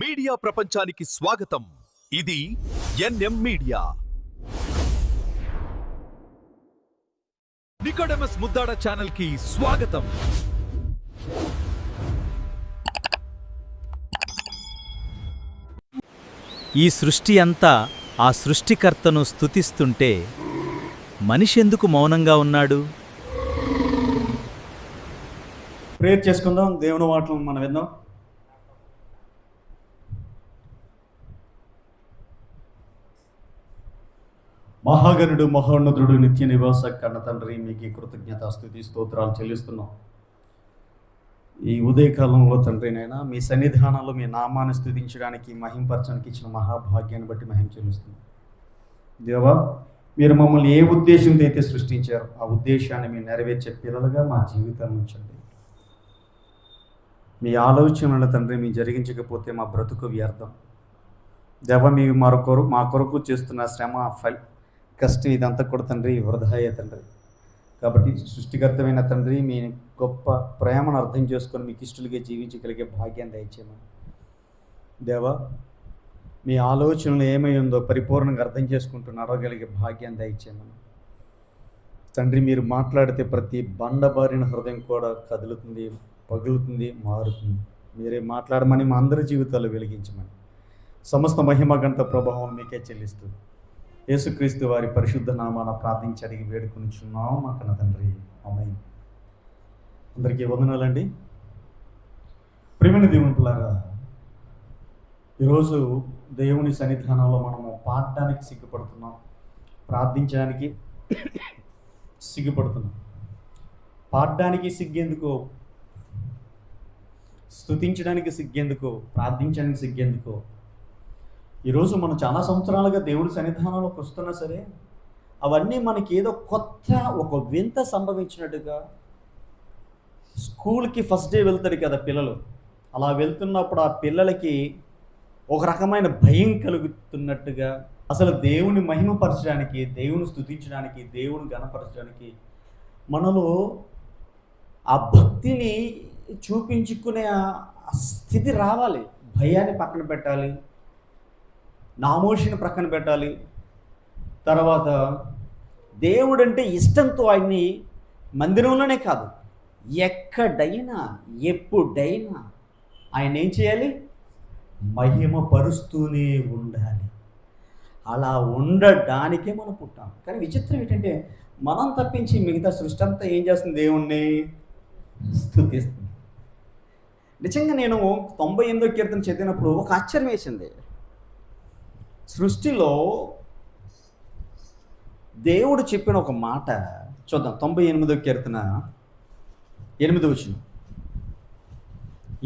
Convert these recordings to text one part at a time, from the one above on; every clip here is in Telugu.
మీడియా ప్రపంచానికి స్వాగతం. ఇది NM media. Nicodemus Muddada channel కి స్వాగతం. ఈ సృష్టి అంతా ఆ సృష్టికర్తను స్తుతిస్తుంటే మనిషెందుకు మౌనంగా ఉన్నాడు? ప్రేయర్ చేసుకుందాం. దేవుని మాటలు మనం విందాం. మహాగణుడు, మహోన్నతుడు, నిత్య నివాస కన్న తండ్రి, మీకు కృతజ్ఞత స్తుతి స్తోత్రాలు చెల్లిస్తున్నాం. ఈ ఉదయకాలంలో తండ్రినైనా మీ సన్నిధానంలో మీ నామాన్ని స్తుతించడానికి, మహింపరచడానికి ఇచ్చిన మహాభాగ్యాన్ని బట్టి మహిమ చెల్లిస్తున్నాం. దేవా, మీరు మమ్మల్ని ఏ ఉద్దేశంతో అయితే సృష్టించారో ఆ ఉద్దేశాన్ని మీరు నెరవేర్చే పిల్లలుగా మా జీవితాన్ని ఉంచండి. మీ ఆలోచనల తండ్రి మీరు జరిగించకపోతే మా బ్రతుకు వ్యర్థం. దేవ, మీరు మా కొరకు చేస్తున్న శ్రమ, కష్టం ఇదంతా కూడా తండ్రి వృధాయే తండ్రి. కాబట్టి సృష్టికర్తమైన తండ్రి మీ గొప్ప ప్రేమను అర్థం చేసుకొని మీకు ఇష్టలుగా జీవించగలిగే భాగ్యాన్ని దయచేయమని. దేవా, మీ ఆలోచనలు ఏమై ఉందో పరిపూర్ణంగా అర్థం చేసుకుంటూ నడవగలిగే భాగ్యాన్ని దయచేయమని. తండ్రి, మీరు మాట్లాడితే ప్రతి బండబారిన హృదయం కూడా కదులుతుంది, పగులుతుంది, మారుతుంది. మీరే మాట్లాడమని మా అందరి జీవితాలు వెలిగించమని సమస్త మహిమ గంట ప్రభావం మీకే చెల్లిస్తూ యేసుక్రీస్తు వారి పరిశుద్ధ నామాన ప్రార్థించి అడిగి వేడుకొనిచున్నాం మా కన్న తండ్రి. ఆమేన్. అందరికీ వందనాలండి. ప్రియమైన దేవుని పిల్లలారా, ఈరోజు దేవుని సన్నిధానంలో మనము పాడడానికి సిగ్గుపడుతున్నాం, ప్రార్థించడానికి సిగ్గుపడుతున్నాం. పాడడానికి సిగ్గెందుకో, స్తుతించడానికి సిగ్గెందుకో, ప్రార్థించడానికి సిగ్గెందుకో. ఈరోజు మనం చాలా సంవత్సరాలుగా దేవుడి సన్నిధానంలోకి వస్తున్నా సరే అవన్నీ మనకి ఏదో కొత్త ఒక వింత సంభవించినట్టుగా. స్కూల్కి ఫస్ట్ డే వెళ్తారు కదా పిల్లలు, అలా వెళ్తున్నప్పుడు ఆ పిల్లలకి ఒక రకమైన భయం కలుగుతున్నట్టుగా, అసలు దేవుని మహిమపరచడానికి, దేవుని స్తుతించడానికి, దేవుని గణపరచడానికి మనలో ఆ భక్తిని చూపించుకునే ఆ స్థితి రావాలి. భయాన్ని పక్కన పెట్టాలి, నామోషిని ప్రక్కన పెట్టాలి. తర్వాత దేవుడంటే ఇష్టంతో ఆయన్ని మందిరంలోనే కాదు ఎక్కడైనా ఎప్పుడైనా ఆయన ఏం చేయాలి? మహిమపరుస్తూనే ఉండాలి. అలా ఉండడానికే మనం పుట్టాం. కానీ విచిత్రం ఏంటంటే మనం తప్పించి మిగతా సృష్టి అంతా ఏం చేస్తుంది? దేవుణ్ణి స్తుతిస్తుంది. నిజంగా నేను 98వ కీర్తన చదివినప్పుడు ఒక ఆశ్చర్యం వేసింది. సృష్టిలో దేవుడు చెప్పిన ఒక మాట చూద్దాం. 98వ కీర్తన 8వ వచనం,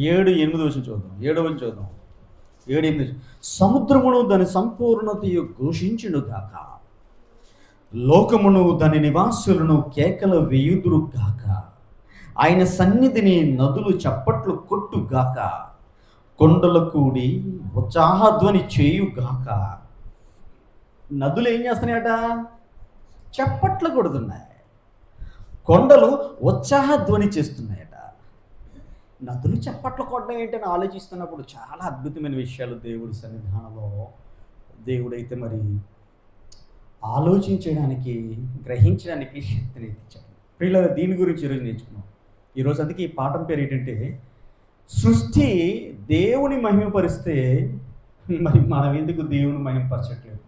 7-8 వచనం చూద్దాం. 7వ వచనం చూద్దాం. 7-8. సముద్రమును దాని సంపూర్ణతయు ఘోషించును గాక, లోకమును దాని నివాసులను కేకలు వేయుదురు గాక, ఆయన సన్నిధిని నదులు చప్పట్లు కొట్టుగాక, కొండల కూడి ఉత్సాహధ్వని చేయుగాక. నదులు ఏం చేస్తున్నాయట? చప్పట్లు కొడుతున్నాయి. కొండలు ఉత్సాహధ్వని చేస్తున్నాయట. నదులు చప్పట్లు కొట్టడం ఏంటని ఆలోచిస్తున్నప్పుడు చాలా అద్భుతమైన విషయాలు దేవుడి సన్నిధానంలో దేవుడైతే మరి ఆలోచించడానికి, గ్రహించడానికి శక్తిని ఇచ్చాడు. పిల్లలు దీని గురించి ఈరోజు నేర్చుకున్నాం. ఈరోజు అందుకే ఈ పాఠం పేరు ఏంటంటే, సృష్టి దేవుని మహిమపరిస్తే మరి మనం ఎందుకు దేవుని మహిమపరచట్లేదు?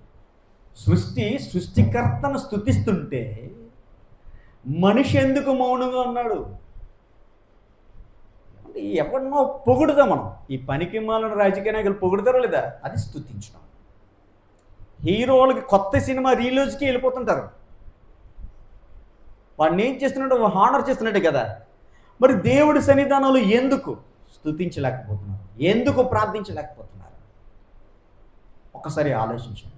సృష్టికర్తను స్తుతిస్తుంటే మనిషి ఎందుకు మౌనంగా ఉన్నాడు? అంటే ఎవరినో పొగుడుతాం మనం. ఈ పనికి మాలిన రాజకీయ నాయకులు పొగుడుతారో లేదా? అది స్తుతించడం. హీరోలకి కొత్త సినిమా రిలీజ్కి వెళ్ళిపోతుంటారు. వాడిని ఏం చేస్తున్నాడు? హానర్ చేస్తున్నట్టే కదా. మరి దేవుడి సన్నిధానంలో ఎందుకు స్తుతించలేకపోతున్నారు? ఎందుకు ప్రార్థించలేకపోతున్నారు? ఒక్కసారి ఆలోచించండి.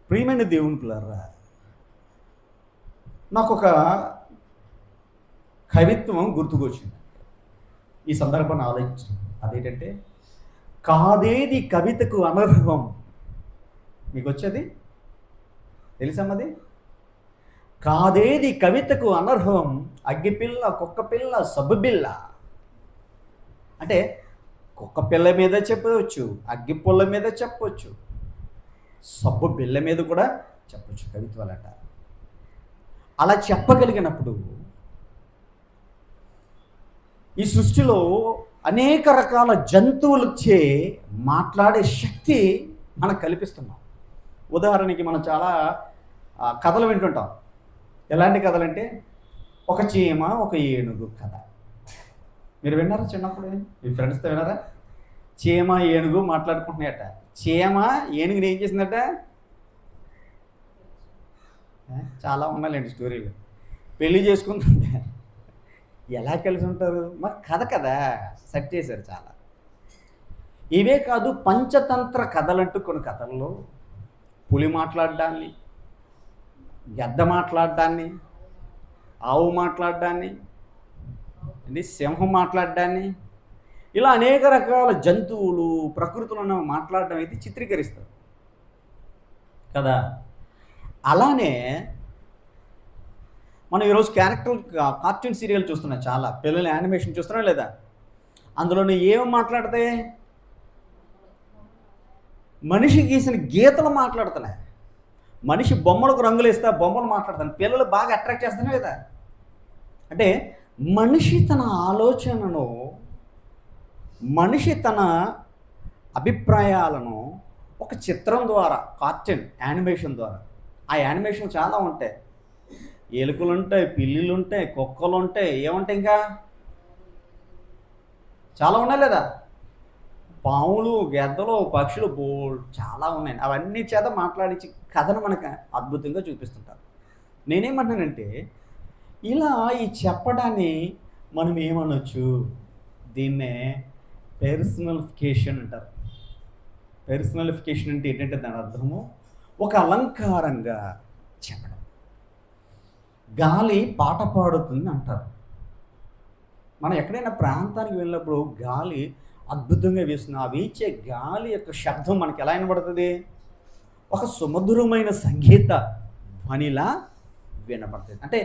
ప్రియమైన దేవుని పిల్లరా, నాకు ఒక కవిత్వం గుర్తుకొచ్చింది. ఈ సందర్భాన్ని ఆలోచించండి. అదేంటంటే, కాదేది కవితకు అనర్హం. మీకు వచ్చేది తెలుసమ్మది? కాదేది కవితకు అనర్హం, అగ్గిపిల్ల, కుక్కపిల్ల, సబ్బుబిల్ల. అంటే కుక్క పిల్ల మీద చెప్పవచ్చు, అగ్గి పుల్ల మీద చెప్పవచ్చు, సబ్బు బిళ్ళ మీద కూడా చెప్పవచ్చు కవిత్వాలట. అలా చెప్పగలిగినప్పుడు ఈ సృష్టిలో అనేక రకాల జంతువులచే మాట్లాడే శక్తి మనకు కల్పిస్తున్నాం. ఉదాహరణకి మనం చాలా కథలు వింటుంటాం. ఎలాంటి కథలంటే ఒక చీమ ఒక ఏనుగు కథ. మీరు విన్నారా చిన్నప్పుడు? మీ ఫ్రెండ్స్తో విన్నారా? చీమ ఏనుగు మాట్లాడుకుంటున్నాయట. చీమ ఏనుగుని ఏం చేసిందట? చాలా ఉన్నాయండి స్టోరీలు. పెళ్లి చేసుకుంటుంటే ఎలా కలిసి ఉంటారు? మరి కథ కదా సెట్ చేశారు చాలా. ఇవే కాదు, పంచతంత్ర కథలంటూ కొన్ని కథల్లో పులి మాట్లాడడాన్ని, గద్ద మాట్లాడడాన్ని, ఆవు మాట్లాడడాన్ని, సింహం మాట్లాడడాన్ని, ఇలా అనేక రకాల జంతువులు ప్రకృతిలో మాట్లాడడం అయితే చిత్రీకరిస్తారు కదా. అలానే మనం ఈరోజు కార్టూన్ సీరియల్ చూస్తున్నాం, చాలా పిల్లలు యానిమేషన్ చూస్తున్నాం లేదా? అందులోనే ఏం మాట్లాడతాయి? మనిషి గీసిన గీతలు మాట్లాడుతున్నాయి. మనిషి బొమ్మలకు రంగులు ఇస్తే బొమ్మలు మాట్లాడుతాను. పిల్లలు బాగా అట్రాక్ట్ చేస్తున్నాయి లేదా? అంటే మనిషి తన ఆలోచనను, మనిషి తన అభిప్రాయాలను ఒక చిత్రం ద్వారా, కార్టూన్ యానిమేషన్ ద్వారా, ఆ యానిమేషన్ చాలా ఉంటాయి. ఎలుకలు ఉంటాయి, పిల్లులు ఉంటాయి, కుక్కలు ఉంటాయి, ఏముంటాయి, ఇంకా చాలా ఉన్నాయి లేదా? పాములు, గెద్దలు, పక్షులు చాలా ఉన్నాయి. అవన్నీ చేత మాట్లాడించి కథను మనకు అద్భుతంగా చూపిస్తుంటారు. నేనేమంటున్నానంటే, ఇలా ఈ చెప్పడాన్ని మనం ఏమనొచ్చు? దీన్నే పర్సనలిఫికేషన్ అంటారు. పర్సనలిఫికేషన్ అంటే ఏంటంటే దాని అర్థము ఒక అలంకారంగా చెప్పడం. గాలి పాట పాడుతుంది అంటారు. మనం ఎక్కడైనా ప్రాంతానికి వెళ్ళినప్పుడు గాలి అద్భుతంగా వీస్తుంది. ఆ వీచే గాలి యొక్క శబ్దం మనకి ఎలా వినబడుతుంది? ఒక సుమధురమైన సంగీత ధ్వనిలా వినబడుతుంది. అంటే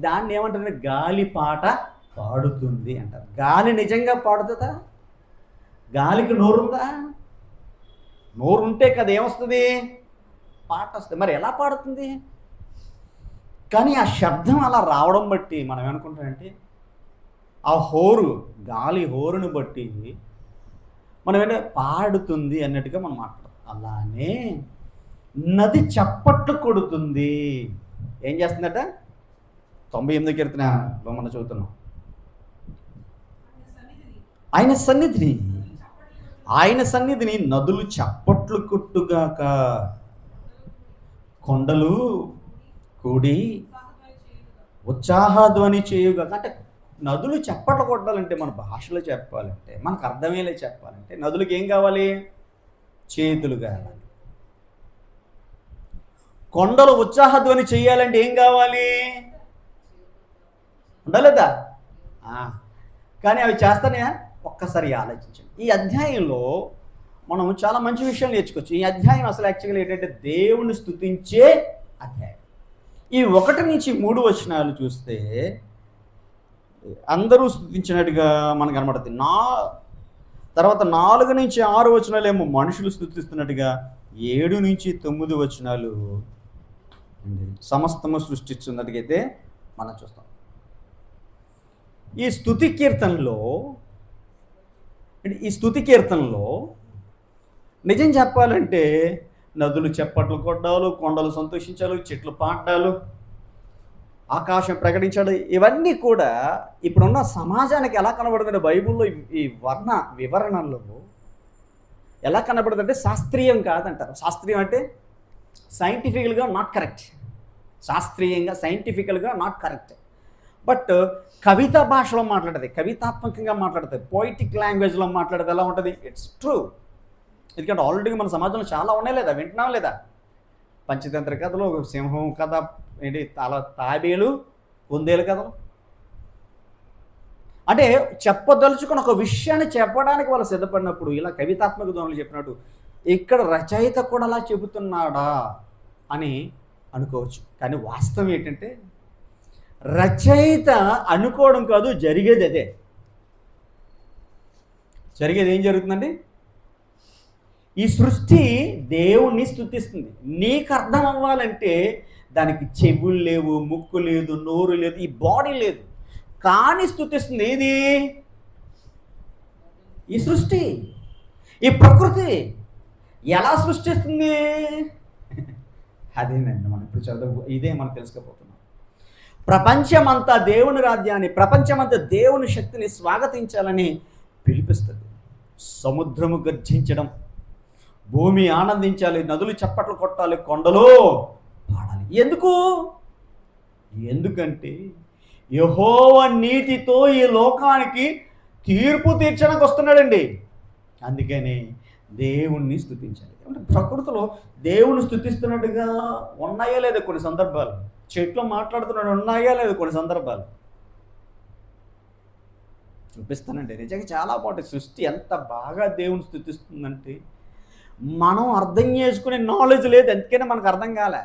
దాన్ని ఏమంటారు? గాలి పాట పాడుతుంది అంటారు. గాలి నిజంగా పాడుతుందా? గాలికి నోరుందా? నోరు ఉంటే కదా ఏమొస్తుంది? పాట వస్తుంది. మరి ఎలా పాడుతుంది? కానీ ఆ శబ్దం అలా రావడం బట్టి మనం ఏమనుకుంటామంటే, ఆ హోరు, గాలి హోరుని బట్టి మనం ఏంటంటే పాడుతుంది అన్నట్టుగా మనం మాట్లాడతాం. అలానే నది చప్పట్లు కొడుతుంది. ఏం చేస్తుందట? 98 కీర్తనలో మనం చదువుతున్నాం. ఆయన సన్నిధిని నదులు చప్పట్లు కొట్టుగాక, కొండలు కూడి ఉత్సాహధ్వని చేయుగాక. అంటే నదులు చప్పట్లు కొట్టాలంటే, మన భాషలో చెప్పాలంటే, మనకు అర్థమయ్యేలా చెప్పాలంటే, నదులకు ఏం కావాలి? చేతులు కావాలి. కొండలు ఉత్సాహధ్వని చేయాలంటే ఏం కావాలి? ఉండలేదా? కానీ అవి చేస్తానే. ఒక్కసారి ఆలోచించండి. ఈ అధ్యాయంలో మనం చాలా మంచి విషయాలు నేర్చుకోవచ్చు. ఈ అధ్యాయం అసలు యాక్చువల్గా ఏంటంటే దేవుణ్ణి స్తుతించే అధ్యాయం. ఈ 1 నుంచి 3 వచనాలు చూస్తే అందరూ స్తుతించినట్టుగా మనకు కనబడుతుంది. తర్వాత 4 నుంచి 6 వచనాలు ఏమో మనుషులు స్తుతిస్తున్నట్టుగా, 7 నుంచి 9 వచనాలు సమస్తము సృష్టిస్తున్నట్టుగా అయితే మనం చూస్తాం. ఈ స్తుతి కీర్తనలో నిజం చెప్పాలంటే నదులు చప్పట్లు కొట్టాలు, కొండలు సంతోషించాలు, చెట్లు పాడాలు, ఆకాశం ప్రకటించాడు, ఇవన్నీ కూడా ఇప్పుడున్న సమాజానికి ఎలా కనబడుతుంది? బైబిల్లో ఈ వర్ణ వివరణలో ఎలా కనబడుతుందంటే శాస్త్రీయం కాదంటారు. శాస్త్రీయం అంటే సైంటిఫికల్గా నాట్ కరెక్ట్. శాస్త్రీయంగా సైంటిఫికల్గా నాట్ కరెక్ట్. బట్ కవితా భాషలో మాట్లాడుతుంది, కవితాత్మకంగా మాట్లాడుతుంది, పోయిటిక్ లాంగ్వేజ్లో మాట్లాడుతుంది. ఎలా ఉంటుంది? It's true. ఎందుకంటే ఆల్రెడీ మన సమాజంలో చాలా ఉన్నాయి లేదా? వింటున్నాం లేదా? పంచతంత్ర కథలు, సింహం కథ, తాబేలు, కుందేలు కథలు. అంటే చెప్పదలుచుకుని ఒక విషయాన్ని చెప్పడానికి వాళ్ళు సిద్ధపడినప్పుడు ఇలా కవితాత్మక ధ్వనులు చెప్పినట్టు ఇక్కడ రచయిత కూడా అలా చెబుతున్నాడా అని అనుకోవచ్చు. కానీ వాస్తవం ఏంటంటే రచయిత అనుకోవడం కాదు, జరిగేది అదే. జరిగేది ఏం జరుగుతుందండి? ఈ సృష్టి దేవుణ్ణి స్తుతిస్తుంది. నీకు అర్థం అవ్వాలంటే దానికి చెవులు లేవు, ముక్కు లేదు, నోరు లేదు, ఈ బాడీ లేదు, కానీ స్తుతిస్తుంది. ఏది? ఈ సృష్టి, ఈ ప్రకృతి ఎలా సృష్టిస్తుంది? అదేనండి మనం ఇప్పుడు ఇదే మనం తెలుసుకోబోతున్నాం. ప్రపంచమంతా దేవుని రాజ్యాన్ని, ప్రపంచమంతా దేవుని శక్తిని స్వాగతించాలని పిలిపిస్తుంది. సముద్రము గర్జించడం, భూమి ఆనందించాలి, నదులు చప్పట్లు కొట్టాలి, కొండలో పాడాలి. ఎందుకంటే యెహోవా నీతితో ఈ లోకానికి తీర్పు తీర్చడానికి వస్తున్నాడండి. అందుకని దేవుణ్ణి స్తుతించాలి. అంటే ప్రకృతిలో దేవుణ్ణి స్తుతిస్తున్నట్టుగా ఉన్నాయా లేదా కొన్ని సందర్భాలు? చెట్లు మాట్లాడుతున్నాడు ఉన్నాయా లేదా కొన్ని సందర్భాలు? చూపిస్తానండి. నిజంగా చాలా బాగుంటుంది. సృష్టి ఎంత బాగా దేవుని స్తుతిస్తుందంటే మనం అర్థం చేసుకునే నాలెడ్జ్ లేదు, అందుకనే మనకు అర్థం కాలే.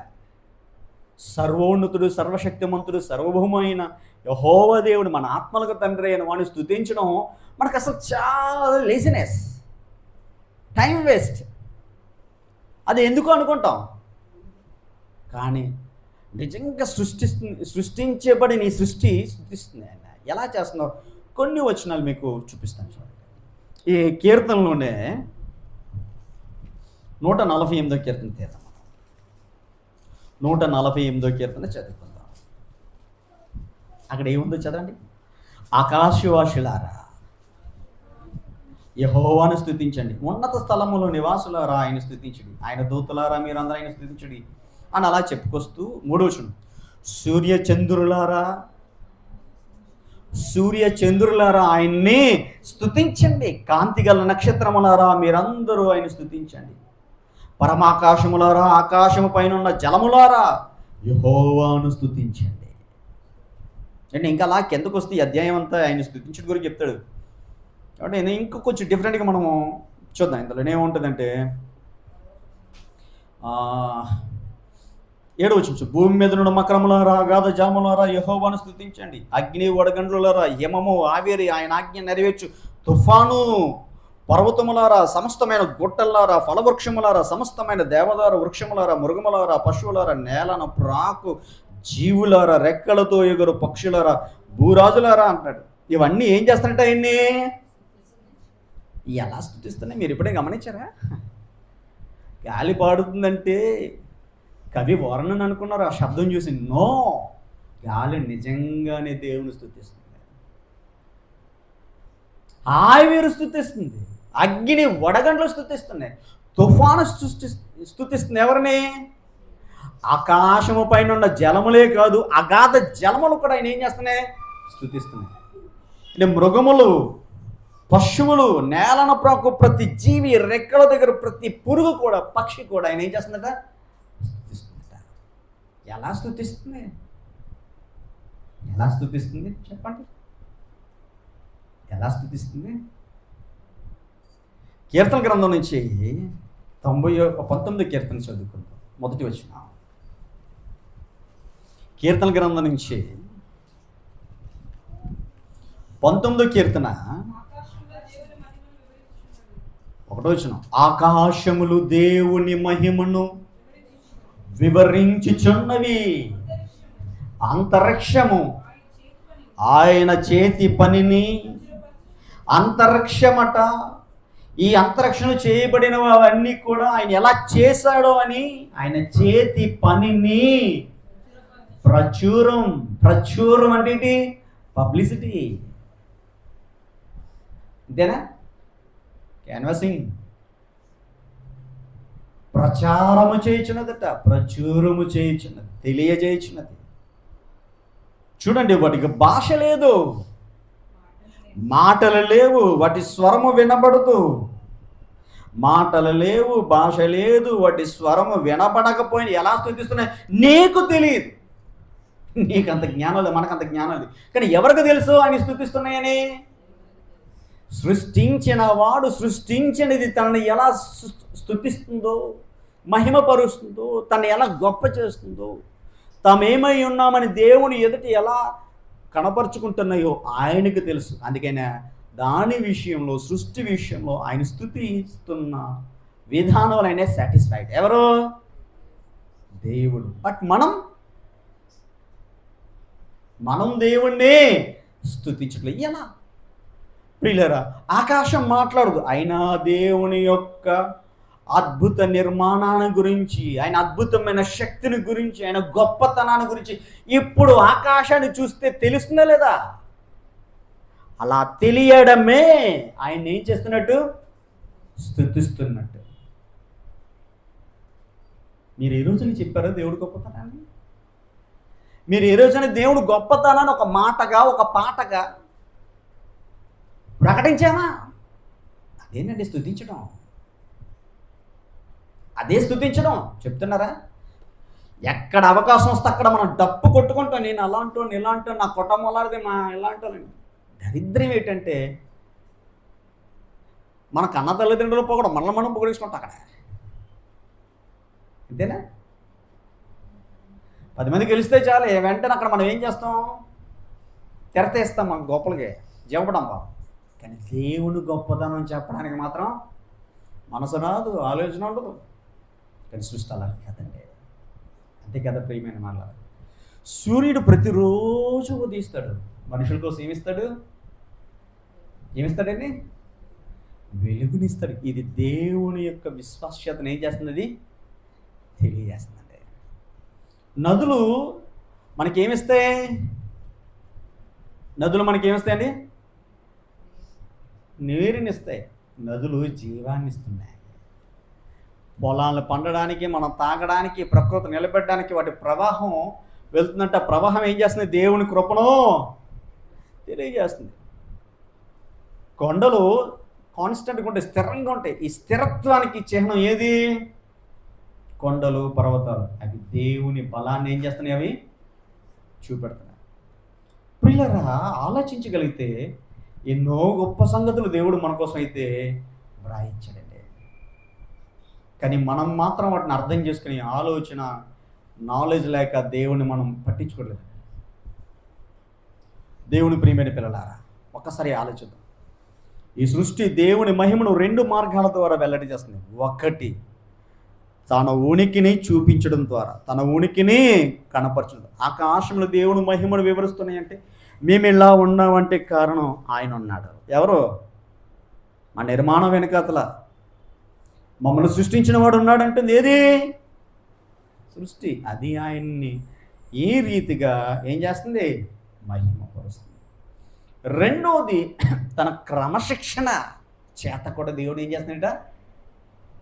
సర్వోన్నతుడు, సర్వశక్తిమంతుడు, సర్వభౌమైన యెహోవా దేవుడు, మన ఆత్మలకు తండ్రి అయిన వాడిని స్తుతించడం మనకు అసలు చాలా లేజినెస్, టైం వేస్ట్. అది ఎందుకు అనుకుంటాం, కానీ నిజంగా సృష్టించబడిన ఈ సృష్టి స్తుతిస్తుంది. ఆయన ఎలా చేస్తుందో కొన్ని వచనాలు మీకు చూపిస్తాను చూడండి. ఈ కీర్తనలోనే 148వ కీర్తన తీద్దాం. 148వ కీర్తన చదువుకుందాం. అక్కడ ఏముందో చదవండి. ఆకాశవాసులారా యెహోవాను స్తుతించండి, ఉన్నత స్థలములో నివాసులారా ఆయన స్తుతించండి, ఆయన దూతలారా మీరందరూ ఆయన స్తుతించండి అని అలా చెప్పుకొస్తూ 3వ వచనం, సూర్యచంద్రులారా ఆయన్ని స్తుతించండి, కాంతిగల నక్షత్రములారా మీరందరూ ఆయన స్తుతించండి, పరమాకాశములారా ఆకాశము పైన ఉన్న జలములారా యెహోవాను స్తుతించండి. అంటే ఇంకా అలా కిందకు వస్తే ఈ అధ్యాయం అంతా ఆయన స్తుతించడం గురించి చెప్తాడు. కాబట్టి ఇంకా కొంచెం డిఫరెంట్గా మనము చూద్దాం. ఇందులో ఏముంటుందంటే 7వ వచనం, భూమి మీద నుండి మకరములారా అగాధ జాములారా యెహోవాను స్తుతించండి, అగ్ని వడగండ్రులారా హిమము ఆవిరి ఆయన ఆజ్ఞ నెరవేర్చు, తుఫాను పర్వతములారా సమస్తమైన గుట్టలారా ఫలవృక్షములారా సమస్తమైన దేవదారు వృక్షములారా మృగములారా పశువులారా నేలన ప్రాకు జీవులారా రెక్కలతో ఎగురు పక్షులారా భూరాజులారా అంటాడు. ఇవన్నీ ఏం చేస్తారంటే ఆయన్ని ఎలా స్తుతిస్తున్నాయి మీరు ఎప్పుడే గమనించారా? గాలి పాడుతుందంటే కవి వర్ణన అనుకున్నారు ఆ శబ్దం చూసి. నో, గాలి నిజంగానే దేవుని స్తుతిస్తుంది, ఆవిరి స్తుతిస్తుంది, అగ్ని వడగండ్లు స్తుతిస్తున్నాయి, తుఫాను స్తుతిస్తుంది. ఎవరిని? ఆకాశము పైన ఉన్న జలములే కాదు, అగాధ జలములు కూడా ఆయన ఏం చేస్తున్నాయి? స్తుతిస్తున్నాయి. అంటే మృగములు, పశువులు, నేలన ప్రాకు ప్రతి జీవి, రెక్కల దగ్గర ప్రతి పురుగు కూడా, పక్షి కూడా ఆయన ఏం చేస్తుందట? స్తుతిస్తుందట. ఎలా స్తుతిస్తుంది? ఎలా స్తుతిస్తుంది చెప్పండి? ఎలా స్తుతిస్తుంది? కీర్తన గ్రంథం నుంచి 19వ కీర్తన చదువుకుందాం. మొదటి వచనం. కీర్తన గ్రంథం నుంచి 19వ కీర్తన 1వ వచనం, ఆకాశములు దేవుని మహిమను వివరించుచున్నవి, అంతరిక్షము ఆయన చేతి పనిని. అంతరిక్షమట, ఈ అంతరిక్షం చేయబడినవన్నీ కూడా ఆయన ఎలా చేశాడో అని ఆయన చేతి పనిని ప్రచురం అంటే ఏంటి? పబ్లిసిటీ, అంతేనా? క్యాన్వాసింగ్, ప్రచారము చేయుచున్నదట, ప్రచురము చేయుచున్నది, తెలియజేయుచున్నది. చూడండి, వాటికి భాష లేదు, మాటలు లేవు, వాటి స్వరము వినబడదు. మాటలు లేవు, భాష లేదు, వాటి స్వరము వినబడకపోయినా ఎలా స్తుతిస్తున్నాయి నీకు తెలియదు. నీకు అంత జ్ఞానం లేదు, మనకు అంత జ్ఞానం లేదు, కానీ ఎవరికి తెలుసు ఆయన స్తుతిస్తున్నాయని? సృష్టించిన వాడు సృష్టించినది తనని ఎలా స్తుతిస్తుందో, మహిమపరుస్తుందో, తనని ఎలా గొప్ప చేస్తుందో, తామేమై ఉన్నామని దేవుని ఎదుట ఎలా కనపరుచుకుంటున్నాయో ఆయనకు తెలుసు. అందుకైనా దాని విషయంలో, సృష్టి విషయంలో ఆయన స్తుతిస్తున్న విధానంలో ఆయనే సాటిస్ఫైడ్. ఎవరు? దేవుడు. బట్ మనం దేవుణ్ణి స్తుతించట్లేదు. ఎలా? ప్రియులారా, ఆకాశం మాట్లాడదు, అయినా దేవుని యొక్క అద్భుత నిర్మాణాన్ని గురించి, ఆయన అద్భుతమైన శక్తిని గురించి, ఆయన గొప్పతనాన్ని గురించి ఇప్పుడు ఆకాశాన్ని చూస్తే తెలుస్తుందా లేదా? అలా తెలియడమే ఆయన ఏం చేస్తున్నట్టు? స్తుతిస్తున్నట్టు. మీరు ఏ రోజున చెప్పారో దేవుడు గొప్పతనాన్ని? మీరు ఏ రోజున దేవుడు గొప్పతనాన్ని ఒక మాటగా, ఒక పాటగా ప్రకటించామా? అదేనండి స్తుతించడం. అదే స్తుతించడం. చెప్తున్నారా? ఎక్కడ అవకాశం వస్తే అక్కడ మనం డప్పు కొట్టుకుంటాం. నేను అలా అంటాను, ఇలా అంటాను, నా కుటుంబం అలాంటిది, మా ఇలా అంటాను. దరిద్రం ఏంటంటే మన కన్న తల్లిదండ్రులు పోకూడదు, మనం పొగిడించుకుంటాం అక్కడ. అంతేనా? 10 మంది గెలిస్తే చాలు, వెంటనే అక్కడ మనం ఏం చేస్తాం? తెరతేస్తాం మన గొప్పలకి, జీవపడం బాబు. కానీ దేవుని గొప్పతనం చెప్పడానికి మాత్రం మనసు రాదు, ఆలోచన ఉండదు. కానీ సృష్టి అలా కదండి. అంతే కదా ప్రియమైన మళ్ళా. సూర్యుడు ప్రతిరోజు ఉదయిస్తాడు. మనుషుల కోసం ఏమిస్తాడండి? వెలుగునిస్తాడు. ఇది దేవుని యొక్క విశ్వాస్యతను ఏం చేస్తుంది? అది తెలియజేస్తుందండి. నదులు మనకేమిస్తాయి? మనకేమిస్తాయండి? నీరునిస్తాయి. నదులు జీవాన్ని ఇస్తున్నాయి. పొలాలను పండడానికి, మనం తాగడానికి, ప్రకృతి నిలబెట్టడానికి వాటి ప్రవాహం వెళ్తుందంటే, ఆ ప్రవాహం ఏం చేస్తుంది? దేవుని కృపను తెలియజేస్తుంది. కొండలు కాన్స్టెంట్గా ఉంటాయి, స్థిరంగా ఉంటాయి. ఈ స్థిరత్వానికి చిహ్నం ఏది? కొండలు, పర్వతాలు. అవి దేవుని బలాన్ని ఏం చేస్తున్నాయి? అవి చూపెడుతున్నాయి. ప్రియులారా, ఆలోచించగలిగితే ఎన్నో గొప్ప సంగతులు దేవుడు మన కోసం అయితే వ్రాయించాడండి. కానీ మనం మాత్రం వాటిని అర్థం చేసుకుని ఆలోచన, నాలెడ్జ్ లేక దేవుని మనం పట్టించుకోలేదు. దేవుని ప్రియమైన పిల్లలారా, ఒక్కసారి ఆలోచిద్దాం. ఈ సృష్టి దేవుని మహిమను 2 మార్గాల ద్వారా వెల్లడి చేస్తుంది. ఒకటి, తన ఉనికిని చూపించడం ద్వారా, తన ఉనికిని కనపరచడం. ఆకాశంలో దేవుని మహిమను వివరిస్తున్నాయంటే, మేము ఇలా ఉన్నామంటే కారణం ఆయన ఉన్నాడు. ఎవరు? మా నిర్మాణం వెనకాతల మమ్మల్ని సృష్టించిన వాడు ఉన్నాడంటుంది. ఏది? సృష్టి. అది ఆయన్ని ఈ రీతిగా ఏం చేస్తుంది? మహిమపరుస్తుంది. రెండవది, తన క్రమశిక్షణ చేత కూడా దేవుడు ఏం చేస్తున్నాడట?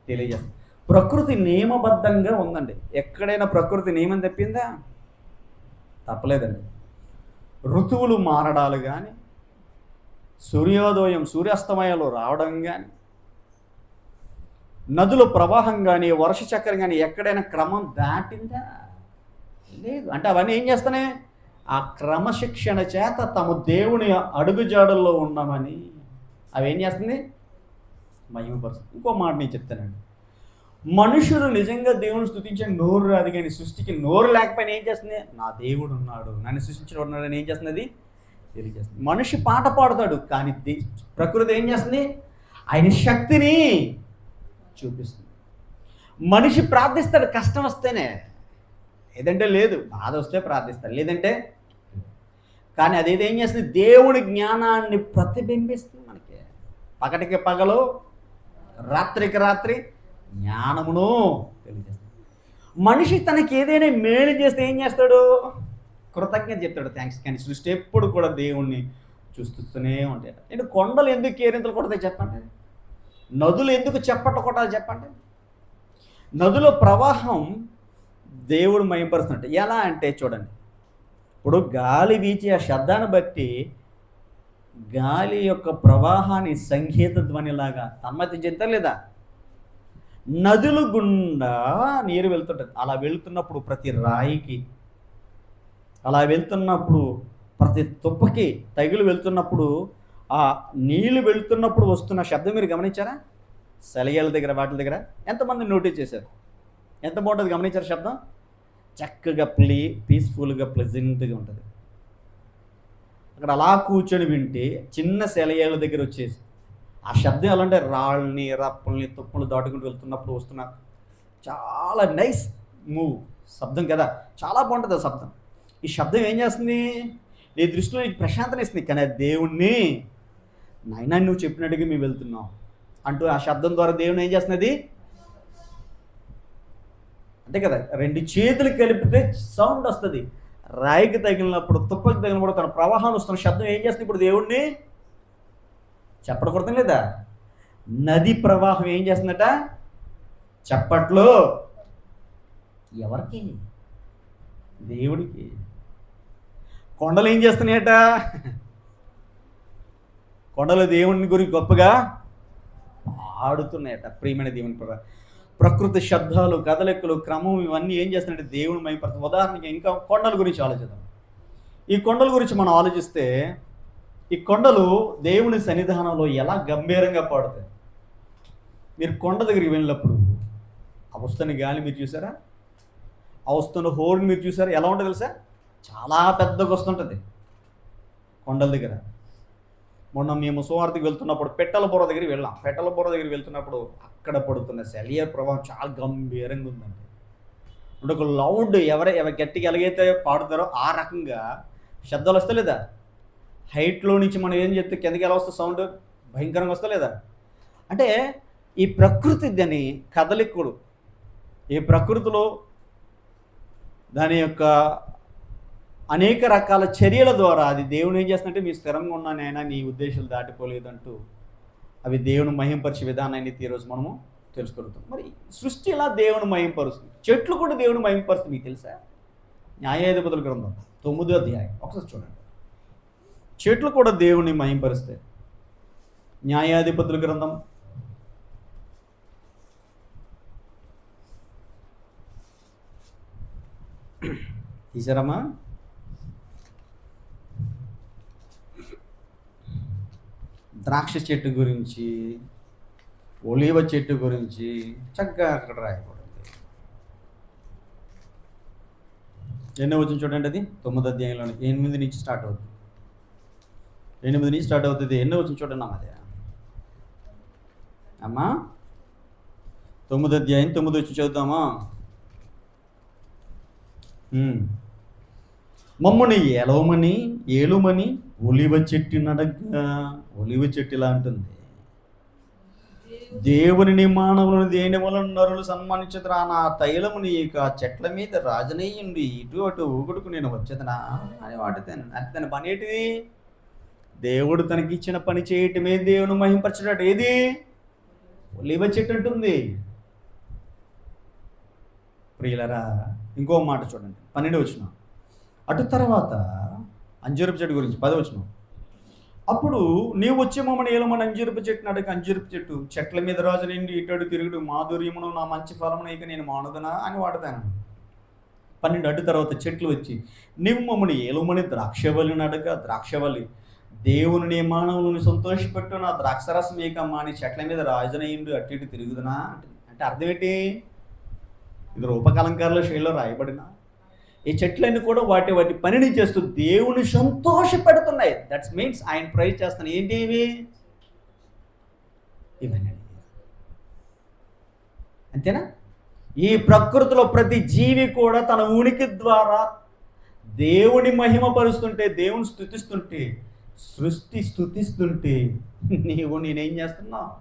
తెలియజేస్తుంది. ప్రకృతి నియమబద్ధంగా ఉందండి. ఎక్కడైనా ప్రకృతి నియమం తప్పిందా? తప్పలేదండి. ఋతువులు మారడాలు కానీ, సూర్యోదయం సూర్యాస్తమయాలు రావడం కానీ, నదుల ప్రవాహం కానీ, వర్ష చక్రం కానీ ఎక్కడైనా క్రమం దాటిందా? లేదు. అంటే అవన్నీ ఏం చేస్తున్నాయి? ఆ క్రమశిక్షణ చేత తమ దేవుని అడుగుజాడల్లో ఉన్నామని అవి ఏం చేస్తుంది? మహిమపరుస్తుంది. ఇంకో మాట నేను చెప్తానండి. మనుషులు నిజంగా దేవుని స్తుతించే నోరు రాదు, కానీ సృష్టికి నోరు లేకపోయినా ఏం చేస్తుంది? నా దేవుడు ఉన్నాడు, నన్ను సృష్టించిన ఉన్నాడని ఏం చేస్తుంది? అది తెలియజేస్తుంది. మనిషి పాట పాడతాడు, కానీ ప్రకృతి ఏం చేస్తుంది? ఆయన శక్తిని చూపిస్తుంది. మనిషి ప్రార్థిస్తాడు కష్టం వస్తేనే, లేదంటే లేదు. బాధ వస్తే ప్రార్థిస్తాడు, లేదంటే. కానీ అదేదో ఏం చేస్తుంది? దేవుని జ్ఞానాన్ని ప్రతిబింబిస్తుంది మనకి. పగటికి పగలు, రాత్రికి రాత్రి జ్ఞానమును తెలియజేస్తుంది. మనిషి తనకి ఏదైనా మేలు చేస్తే ఏం చేస్తాడు? కృతజ్ఞత చెప్తాడు, థ్యాంక్స్. కానీ సృష్టి ఎప్పుడు కూడా దేవుణ్ణి చూస్తూనే ఉంటాయి. నేను కొండలు ఎందుకు కేరింతలు కొడతాయి చెప్పండి? నదులు ఎందుకు చెప్పట్టు కొట్టాలి చెప్పండి? నదుల ప్రవాహం దేవుడు మహిమపరుస్తున్నట్టు. ఎలా అంటే చూడండి, ఇప్పుడు గాలి వీచే ఆ శబ్దాన్ని బట్టి గాలి యొక్క ప్రవాహాన్ని సంగీత ధ్వనిలాగా సమ్మతి చెందలేదా? నదులు గుండా నీరు వెళ్తుంటుంది. అలా వెళ్తున్నప్పుడు ప్రతి రాయికి, అలా వెళ్తున్నప్పుడు ప్రతి తుప్పకి తగిలి వెళ్తున్నప్పుడు, ఆ నీళ్ళు వెళ్తున్నప్పుడు వస్తున్న శబ్దం మీరు గమనించారా? సెలయేళ్ళ దగ్గర, వాటి దగ్గర ఎంతమంది నోటీస్ చేశారు? ఎంత బాగుంటుంది గమనించారు శబ్దం? చక్కగా పీస్ఫుల్గా ప్లెజెంట్గా ఉంటుంది. అక్కడ అలా కూర్చొని వింటే చిన్న సెలయేళ్ళ దగ్గర వచ్చేసి ఆ శబ్దం ఎలా అంటే రాళ్ళని రప్పల్ని తుప్పలు దాటుకుంటూ వెళ్తున్నప్పుడు వస్తున్న చాలా నైస్ మూవ్ శబ్దం కదా, చాలా బాగుంటుంది ఆ శబ్దం. ఈ శబ్దం ఏం చేస్తుంది, నీ దృష్టిలో నీకు ప్రశాంతన ఇస్తుంది. కానీ ఆ దేవుణ్ణి నాయనా నువ్వు చెప్పినట్టుగా మేము వెళ్తున్నాం అంటూ ఆ శబ్దం ద్వారా దేవుని ఏం చేస్తున్నది, అంతే కదా, రెండు చేతులు కలిపితే సౌండ్ వస్తుంది. రాయికి తగిలినప్పుడు తుప్పకి తగిలినప్పుడు తన ప్రవాహం వస్తున్న శబ్దం ఏం చేస్తుంది, ఇప్పుడు దేవుణ్ణి చెప్పకూడదు లేదా, నది ప్రవాహం ఏం చేస్తుందట, చప్పట్లో ఎవరికి, దేవుడికి. కొండలు ఏం చేస్తున్నాయట, కొండలు దేవుని గురించి గొప్పగా పాడుతున్నాయట. ప్రియమైన దేవుని ప్రకృతి శబ్దాలు, కదలికలు, క్రమం ఇవన్నీ ఏం చేస్తున్నాయంటే దేవుని మైపడుతుంది. ఉదాహరణకి ఇంకా కొండల గురించి ఆలోచిద్దాం. ఈ కొండల గురించి మనం ఆలోచిస్తే ఈ కొండలు దేవుని సన్నిధానంలో ఎలా గంభీరంగా పాడుతాయి. మీరు కొండ దగ్గరికి వెళ్ళినప్పుడు ఆ వస్తున్న గాలి మీరు చూసారా, ఆ వస్తున్న హోర్న్ మీరు చూసారా, ఎలా ఉంటుంది తెలుసా, చాలా పెద్దగా వస్తుంటుంది కొండల దగ్గర. మొన్న మేము సువార్తకి వెళ్తున్నప్పుడు పెట్టలబుర్ర దగ్గరికి వెళ్ళాం. పెట్టలబుర్ర దగ్గరికి వెళ్తున్నప్పుడు అక్కడ పడుతున్న సెలియర్ ప్రభావం చాలా గంభీరంగా ఉందండి. అంటే ఒక లౌడ్ ఎవరు గట్టిగా ఎలాగైతే పాడుతారో ఆ రకంగా శబ్దాలు వస్తా లేదా, హైట్లో నుంచి మనం ఏం చెప్తే కిందకి ఎలా వస్తుంది సౌండ్, భయంకరంగా వస్తా లేదా. అంటే ఈ ప్రకృతి దాని కదలికలు, ఈ ప్రకృతిలో దాని యొక్క అనేక రకాల చర్యల ద్వారా అది దేవుని ఏం చేస్తుందంటే మీ స్థిరంగా ఉన్నానైనా నీ ఉద్దేశాలు దాటిపోలేదంటూ అవి దేవుని మహింపరిచే విధానాన్ని ఈరోజు మనము తెలుసుకుంటాం. మరి సృష్టి ఇలా దేవుని మహింపరుస్తుంది, చెట్లు కూడా దేవుని మహింపరుస్తుంది. మీకు తెలుసా, న్యాయాధిపతుల గ్రంథం 9వ అధ్యాయం ఒకసారి చూడండి. చెట్లు కూడా దేవుని మహింపరుస్తాయి. న్యాయాధిపతుల గ్రంథం 9వ ద్రాక్ష చెట్టు గురించి, ఒలీవ చెట్టు గురించి చక్కగా అక్కడ రాయబడింది. ఎన్నో వచ్చింది చూడండి, అది 9వ అధ్యాయంలో 8 నుంచి స్టార్ట్ అవుతుంది. 8 నుంచి స్టార్ట్ అవుతుంది. ఎన్నో వచ్చింది చూడండి అమ్మా, అదే అమ్మా 9వ అధ్యాయం 9 వచ్చి చదువుతామా. మమ్మల్ని ఏలుమని ఒలివ చెట్టు నడగా, ఒలివ చెట్టు ఇలా ఉంటుంది, దేవుని మానవులను దేని వలన నరులు సన్మానించదురా, నా తైలముని ఇక చెట్ల మీద రాజనయ్యండి, ఇటు అటు ఊగుడుకు నేను వచ్చేదనా అని వాడుతాను. అది తన పని ఏంటిది, దేవుడు తనకిచ్చిన పని చేయటమే దేవుని మహింపరచడం. ఏది, ఒలివ చెట్టు అంటుంది. ప్రియులరా, ఇంకో మాట చూడండి, 12వ వచనం. అటు తర్వాత అంజూరపు చెట్టు గురించి 10వ వచనం. అప్పుడు నీవు వచ్చే మమ్మల్ని ఏలమని అంజూరపు చెట్టు నడక, అంజూరపు చెట్ల మీద రాజు నిండి ఇటు తిరుగుడు, మాధుర్యమును నా మంచి ఫలమును ఇక నేను మానుదనా అని వాడతాను. 12 అటు తర్వాత చెట్లు వచ్చి నీవు మమ్మల్ని ఏలమని ద్రాక్షవల్లి నడక, ద్రాక్షవల్లి దేవుని మానవులను సంతోషపెట్టు, నా ద్రాక్షరసం ఏకమ్మా అని చెట్ల మీద రాజనయ్యుండు అటు ఇటు తిరుగుదనా అంటే అర్థం ఏంటి, ఇది రూపకలంకారుల శైలిలో రాయబడిన ఈ చెట్లన్నీ కూడా వాటి పనిని చేస్తూ దేవుని సంతోషపెడుతున్నాయి. దట్స్ మీన్స్ ఆయన ప్రైజ్ చేస్తాను. ఏంటి ఇవి, ఇవన్నీ అంతేనా. ఈ ప్రకృతిలో ప్రతి జీవి కూడా తన ఉనికి ద్వారా దేవుని మహిమపరుస్తుంటే, దేవుని స్తుతిస్తుంటే, సృష్టి స్తుతిస్తుంటే నీవు నేనేం చేస్తున్నావు,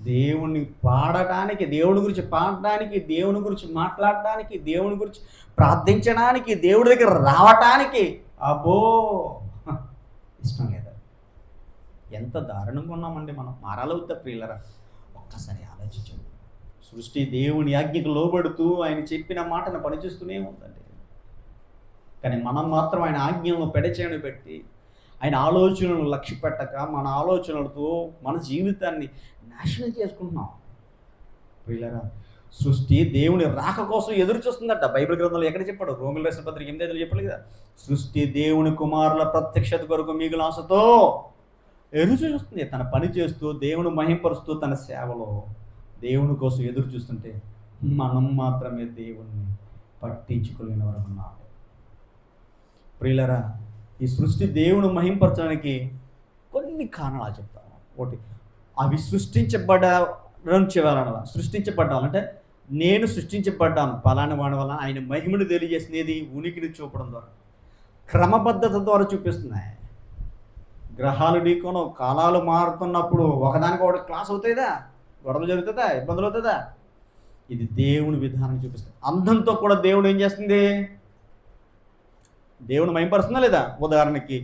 దేవుని పాడటానికి, దేవుని గురించి పాడటానికి, దేవుని గురించి మాట్లాడటానికి, దేవుని గురించి ప్రార్థించడానికి, దేవుడి దగ్గర రావటానికి అబ్బో ఇష్టం లేదా. ఎంత దారుణంగా ఉన్నామండి మనం. మారాలవుతా ప్రియులరా, ఒక్కసారి ఆలోచించండి. సృష్టి దేవుని ఆజ్ఞకు లోబడుతూ ఆయన చెప్పిన మాటను పనిచేస్తూనే ఉందండి. కానీ మనం మాత్రం ఆయన ఆజ్ఞలను పెడచేయని పెట్టి ఆయన ఆలోచనలను లక్ష్య పెట్టక మన ఆలోచనలతో మన జీవితాన్ని నాశనం చేసుకుంటున్నాం. ప్రియులరా, సృష్టి దేవుని రాక కోసం ఎదురు చూస్తుందట. బైబిల్ గ్రంథంలో ఎక్కడ చెప్పాడు, రోమిల రాసిన పత్రిక 8:5 చెప్పాలి కదా, సృష్టి దేవుని కుమారుల ప్రత్యక్షత కొరకు మిగులు ఆశతో ఎదురు చూస్తుంది. తన పని చేస్తూ దేవుని మహింపరుస్తూ తన సేవలో దేవుని కోసం ఎదురు చూస్తుంటే మనం మాత్రమే దేవుణ్ణి పట్టించుకోలేని వారు ఉన్నాము. ప్రియులరా, ఈ సృష్టి దేవుని మహింపరచడానికి కొన్ని కారణాలు చెప్తాను. ఒకటి, అవి సృష్టించబడ్డాలంటే నేను సృష్టించబడ్డాను పలానా వాడి వల్ల ఆయన మహిమను తెలియజేసినది ఉనికిని చూపడం ద్వారా, క్రమబద్ధత ద్వారా చూపిస్తున్నాయి. గ్రహాలు ఢీకోను, కాలాలు మారుతున్నప్పుడు ఒకదానికి ఒకటి క్లాస్ అవుతాయిదా, గొడవలు జరుగుతుందా, ఇబ్బందులు అవుతుందా? ఇది దేవుని విధానం చూపిస్తుంది. అందంతో కూడా దేవుడు ఏం చేస్తుంది? దేవుని మహింపరుస్తుందా లేదా? ఉదాహరణకి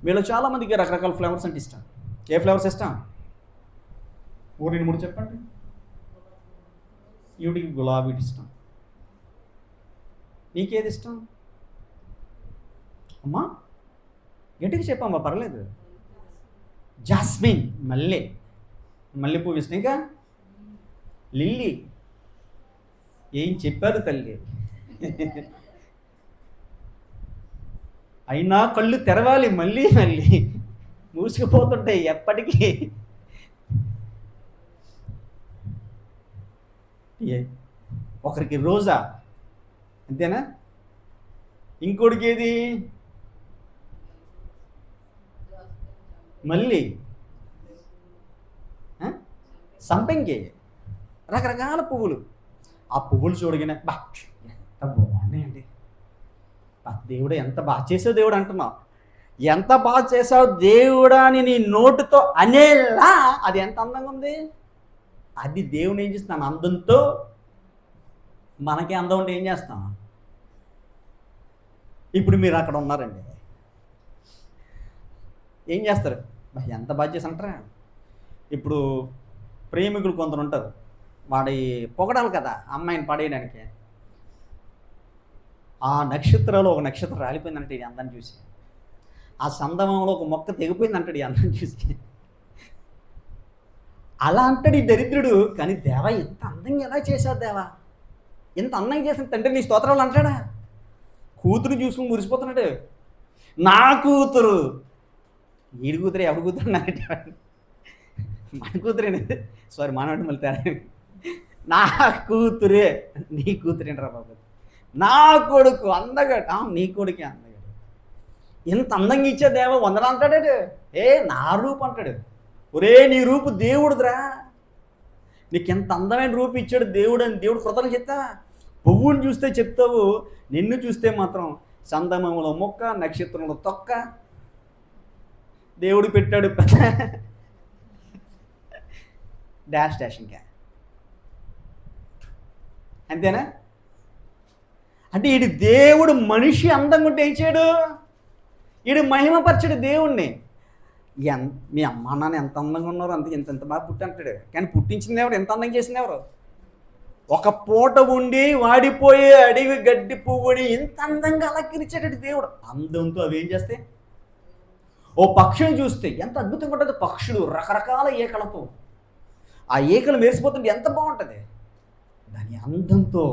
మీలో చాలామందికి రకరకాల ఫ్లేవర్స్ అంటే ఇష్టం. ఏ ఫ్లేవర్స్ ఇష్టం? 3 చెప్పండి. ఈవిడికి గులాబీ ఇష్టం. నీకేది ఇష్టం అమ్మా? గట్టిగా చెప్పమ్మా, పర్లేదు. జాస్మిన్, మల్లె పువ్వు ఇష్టం. ఇంకా లిల్లీ. ఏం చెప్పారు తల్లి? అయినా కళ్ళు తెరవాలి, మళ్ళీ మూసుకుపోతుంటాయి ఎప్పటికీ. ఒకరికి రోజా, అంతేనా? ఇంకోటికి ఏది? మళ్ళీ సంపెంగి, రకరకాల పువ్వులు. ఆ పువ్వులు చూడగానే ఎంత బాగున్నాయండి, దేవుడు ఎంత బాగా చేసావు దేవుడు అంటున్నావు. ఎంత బాగా చేసావు దేవుడా అని నీ నోటుతో అనేలా అది ఎంత అందంగా ఉంది. అది దేవుని ఏం చేస్తున్నాను అందంతో. మనకి అందం ఉంటే ఏం చేస్తాం? ఇప్పుడు మీరు అక్కడ ఉన్నారండి, ఏం చేస్తారు? ఎంత బాగా చేసి అంటారా? ఇప్పుడు ప్రేమికులు కొందరు ఉంటారు, వాడి పొగడాలి కదా అమ్మాయిని పడేయడానికి. ఆ నక్షత్రంలో ఒక నక్షత్రం రాలిపోయిందంటే ఇది అందాన్ని చూసి, ఆ సందమంలో ఒక మొక్క తెగిపోయిందంటాడు ఈ అందాన్ని చూసి. అలా అంటాడు ఈ దరిద్రుడు. కానీ దేవా ఎంత అందంగా ఎలా చేశావు దేవా, ఎంత అందంగా చేసిన తండ్రి నీ స్తోత్రాలు అంటాడా? కూతురు చూసుకుని మురిసిపోతున్నాడు. నా కూతురు, ఈడి కూతురే, ఎవరి కూతురు అన్నట్టు. మన కూతురేనేది, సారీ మానవుడు మళ్ళీ తేడా. నా కూతురే, నీ కూతురేంట్రా బాబు? నా కొడుకు అందగాడు, నీ కొడుకే అందగాడు. ఎంత అందంగా ఇచ్చే దేవ వందలు అంటాడు. నా రూపు అంటాడు. ఒరే నీ రూపు దేవుడుదిరా, నీకెంత అందమైన రూపు ఇచ్చాడు దేవుడు అని దేవుడు కృతజ్ఞతలు చెప్తావా? పువ్వుని చూస్తే చెప్తావు, నిన్ను చూస్తే మాత్రం సందమంలో మొక్క, నక్షత్రంలో తొక్క. దేవుడు పెట్టాడు డాష్ ఇంకా, అంతేనా? అంటే ఈడు దేవుడు మనిషి అందంగా ఉంటే ఏం చేయడు? ఈడు మహిమపరచడు దేవుణ్ణి. మీ అమ్మ నాన్న ఎంత అందంగా ఉన్నారు, ఎంత బాగా పుట్టి అంటాడు. కానీ పుట్టించింది ఎవరు? ఎంత అందంగా చేసింది ఎవరు? ఒక పూట ఉండి వాడిపోయే అడవి గడ్డి పువ్వుని ఎంత అందంగా అలంకరించాడు దేవుడు. అందంతో అవి ఏం చేస్తాయి? ఓ పక్షిని చూస్తే ఎంత అద్భుతంగా ఉంటుంది. పక్షులు రకరకాల ఈకలతో, ఆ ఈకలు మెరిసిపోతుంటే ఎంత బాగుంటుంది. దాని అందంతో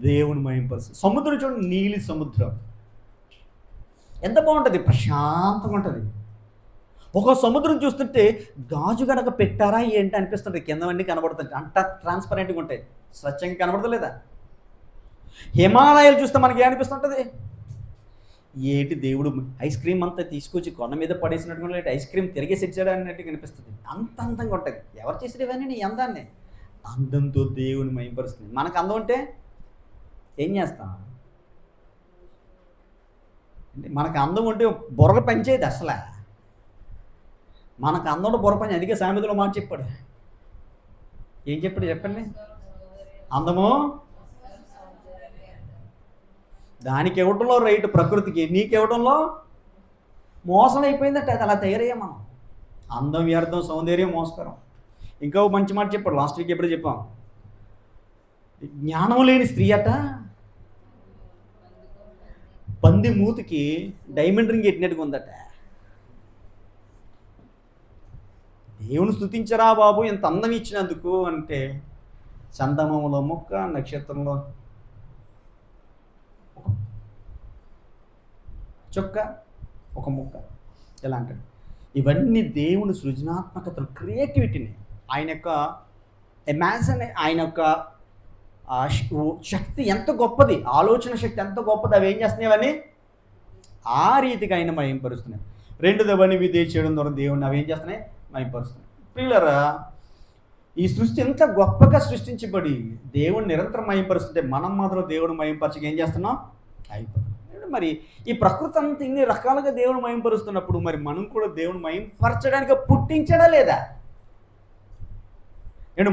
దేవుని మహింపరుస్తుంది. సముద్రం చూడండి, నీలి సముద్రం ఎంత బాగుంటుంది, ప్రశాంతంగా ఉంటుంది. ఒక సముద్రం చూస్తుంటే గాజు గనక పెట్టారా ఏంటి అనిపిస్తుంది. కిందవన్నీ కనబడుతుంది, అంత ట్రాన్స్పరెంట్గా ఉంటాయి, స్వచ్ఛంగా కనబడతలేదా? హిమాలయాలు చూస్తే మనకి ఏమనిపిస్తుంటుంది? ఏంటి దేవుడు ఐస్ క్రీమ్ అంతా తీసుకొచ్చి కొండ మీద పడేసినట్టుగా ఐస్ క్రీమ్ తిరిగేసి ఇచ్చాడు అన్నట్టుగా అనిపిస్తుంది. అంత అందంగా ఉంటుంది. ఎవరు చేసేది ఇవన్నీ? నీ అందాన్ని. అందంతో దేవుని మహింపరుస్తుంది. మనకు అందం ఉంటే ఏం చేస్తాం? అంటే మనకు అందం ఉంటే బుర్ర పనిచేయదు అసలు. మనకు అందంలో బుర్ర పని. అందుకే సామెతలో మాట చెప్పాడు. ఏం చెప్పాడు చెప్పండి? అందము దానికి ఇవ్వడంలో రైట్, ప్రకృతికి. నీకు ఇవ్వడంలో మోసం అయిపోయిందంటే అది అలా తయారయ్యా మనం. అందం వ్యర్థం, సౌందర్యం మోసకరం. ఇంకా మంచి మాట చెప్పాడు లాస్ట్ వీక్, ఎప్పుడు చెప్పాం? జ్ఞానం లేని స్త్రీ అట పంది మూతికి డైమండ్ రింగ్ ఎట్టినట్టుగా ఉందట. దేవుని స్తుతించరా బాబు ఎంత అందం ఇచ్చినందుకు అంటే, చందమామలో మొక్క, నక్షత్రంలో చొక్క, ఒక ముక్క, ఎలా అంటాడు? ఇవన్నీ దేవుని సృజనాత్మకతను, క్రియేటివిటీని, ఆయన యొక్క ఆయన యొక్క శక్తి ఎంత గొప్పది, ఆలోచన శక్తి ఎంత గొప్పది. అవి ఏం చేస్తున్నాయి? అవన్నీ ఆ రీతిగా ఆయన మహింపరుస్తున్నాయి. రెండోదవని విధేయ చేయడం ద్వారా దేవుడిని అవి ఏం చేస్తున్నాయి? మహింపరుస్తున్నాయి. ప్రియులారా, ఈ సృష్టి ఎంత గొప్పగా సృష్టించబడి దేవుడిని నిరంతరం మహింపరుస్తుంటే మనం మాత్రం దేవుడు మహింపరచక ఏం చేస్తున్నాం? అయిపోతున్నాం. మరి ఈ ప్రకృతి అంతా ఇన్ని రకాలుగా దేవుడు మహింపరుస్తున్నప్పుడు మరి మనం కూడా దేవుని మహింపరచడానికి పుట్టించడా లేదా?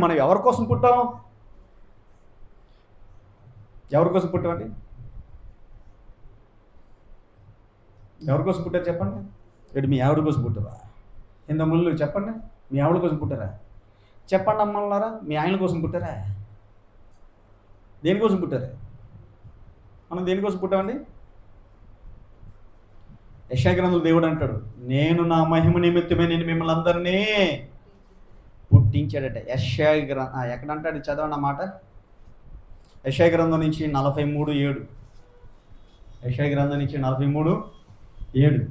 మనం ఎవరి కోసం పుట్టాం? ఎవరి కోసం పుట్టామండి? ఎవరి కోసం పుట్టారు చెప్పండి? మీ ఆవిడ కోసం పుట్టావా? ఇంతముళ్ళు చెప్పండి, మీ ఆవిడ కోసం పుట్టారా? చెప్పండి అమ్మలారా, మీ ఆయన కోసం పుట్టారా? దేనికోసం పుట్టారు? మనం దేనికోసం పుట్టామండి? యెషయా గ్రంథంలో దేవుడు అంటాడు, నేను నా మహిమ నిమిత్తమే నేను మిమ్మల్ని అందరినీ పుట్టించాడట. యెషయా ఎక్కడ అంటాడు? చదవండి ఆ మాట. యెషయా గ్రంథం నుంచి 43:7. యెషయా గ్రంథం నుంచి 43:7.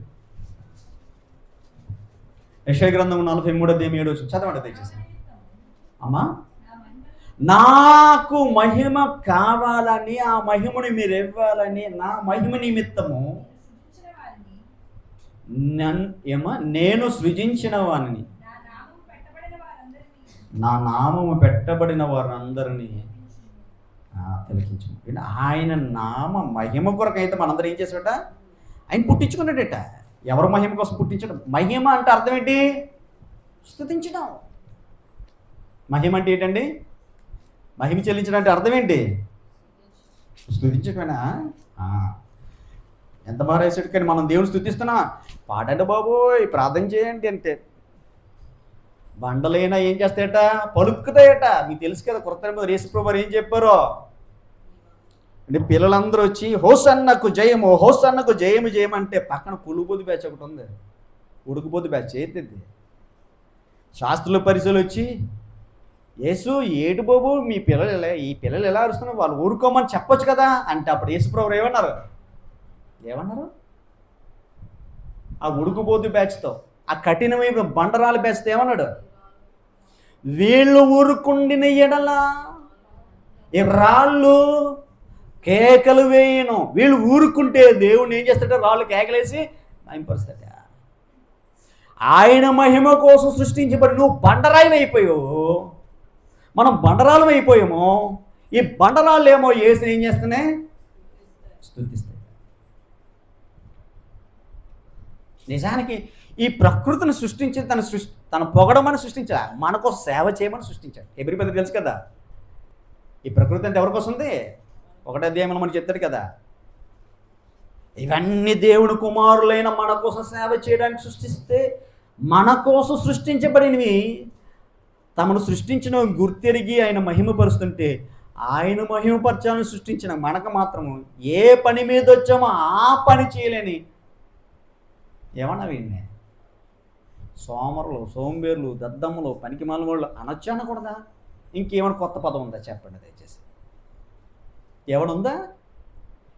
యెషయా గ్రంథం 43:7 చదవండి దయచేసి. అమ్మా, నాకు మహిమ కావాలని, ఆ మహిమని మీరు ఇవ్వాలని, నా మహిమ నిమిత్తము నేను సృజించిన వారిని, నా నామము పెట్టబడిన వారందరినీ తిలకించు. ఆయన నామ మహిమ కొరకు అయితే మనందరం ఏం చేసాడట? ఆయన పుట్టించుకున్నాడట. ఎవరు మహిమ కోసం పుట్టించడం? మహిమ అంటే అర్థం ఏంటి? స్తుతించడం. మహిమ అంటే ఏంటండి? మహిమ చెల్లించడం అంటే అర్థం ఏంటి? స్తుతించడమేనా? ఎంత బాగా వేసాడు. కానీ మనం దేవుని స్తుతిస్తున్నా, పాడండి బాబోయ్, ప్రార్థన చేయండి అంటే బండలైనా ఏం చేస్తాయట? పలుకుతాయట. మీకు తెలుసు కదా, కొత్త నిబంధనలో యేసుప్రభువు ఏం చెప్పారో అంటే పిల్లలందరూ వచ్చి హోసన్నకు జయము, హోసన్నకు జయము జయమంటే పక్కన పులుబోదు బ్యాచ్ ఒకటి ఉంది, ఉడుకుబోదు బ్యాచ్. ఏంటిది? శాస్త్రుల పరిచయలు వచ్చి, యేసు ఏడు బాబు మీ పిల్లలు ఈ పిల్లలు ఎలా అరుస్తున్నారు, వాళ్ళు ఊరుకోమని చెప్పొచ్చు కదా అంటే అప్పుడు యేసుప్రభువు ఏమన్నారు? ఆ ఉడుకుబోదు బ్యాచ్తో, ఆ కఠినమైన బండరాల బ్యాచ్తో ఏమన్నాడు? వీళ్ళు ఊరుకుండిన ఎడల ఈ రాళ్ళు కేకలు వేయను. వీళ్ళు ఊరుకుంటే దేవుడిని ఏం చేస్తాడో? రాళ్ళు కేకలేసి మహింపరుస్తాడ. ఆయన మహిమ కోసం సృష్టించబడి నువ్వు బండరాయిని అయిపోయావు, మనం బండరాలం అయిపోయాము. ఈ బండరాళ్ళు ఏమో యేసుని ఏం చేస్తున్నాయి? స్తుతిస్తాయి. నిజానికి ఈ ప్రకృతిని సృష్టించి తన పొగడమని సృష్టించాడు, మన కోసం సేవ చేయమని సృష్టించాడు. హెబ్రీ పత్రిక తెలుసు కదా, ఈ ప్రకృతి అంటే ఎవరి కోసం ఉంది? 1వ అధ్యాయంలో మనకు చెప్తాడు కదా, ఇవన్నీ దేవుని కుమారులైన మన కోసం సేవ చేయడానికి సృష్టిస్తే, మన కోసం సృష్టించబడినవి తమను సృష్టించిన గుర్తెరిగి ఆయన మహిమపరుస్తుంటే, ఆయన మహిమపరచాలని సృష్టించిన మనకు మాత్రము ఏ పని మీద వచ్చామో ఆ పని చేయలేని ఏమన్నా వీడిని సోమరులు, సోంబేర్లు, దద్దమ్మలు, పనికి మాలినోళ్ళు అనొచ్చు అనకూడదా? ఇంకేమైనా కొత్త పదం ఉందా చెప్పండి దయచేసి. ఎవడుందా?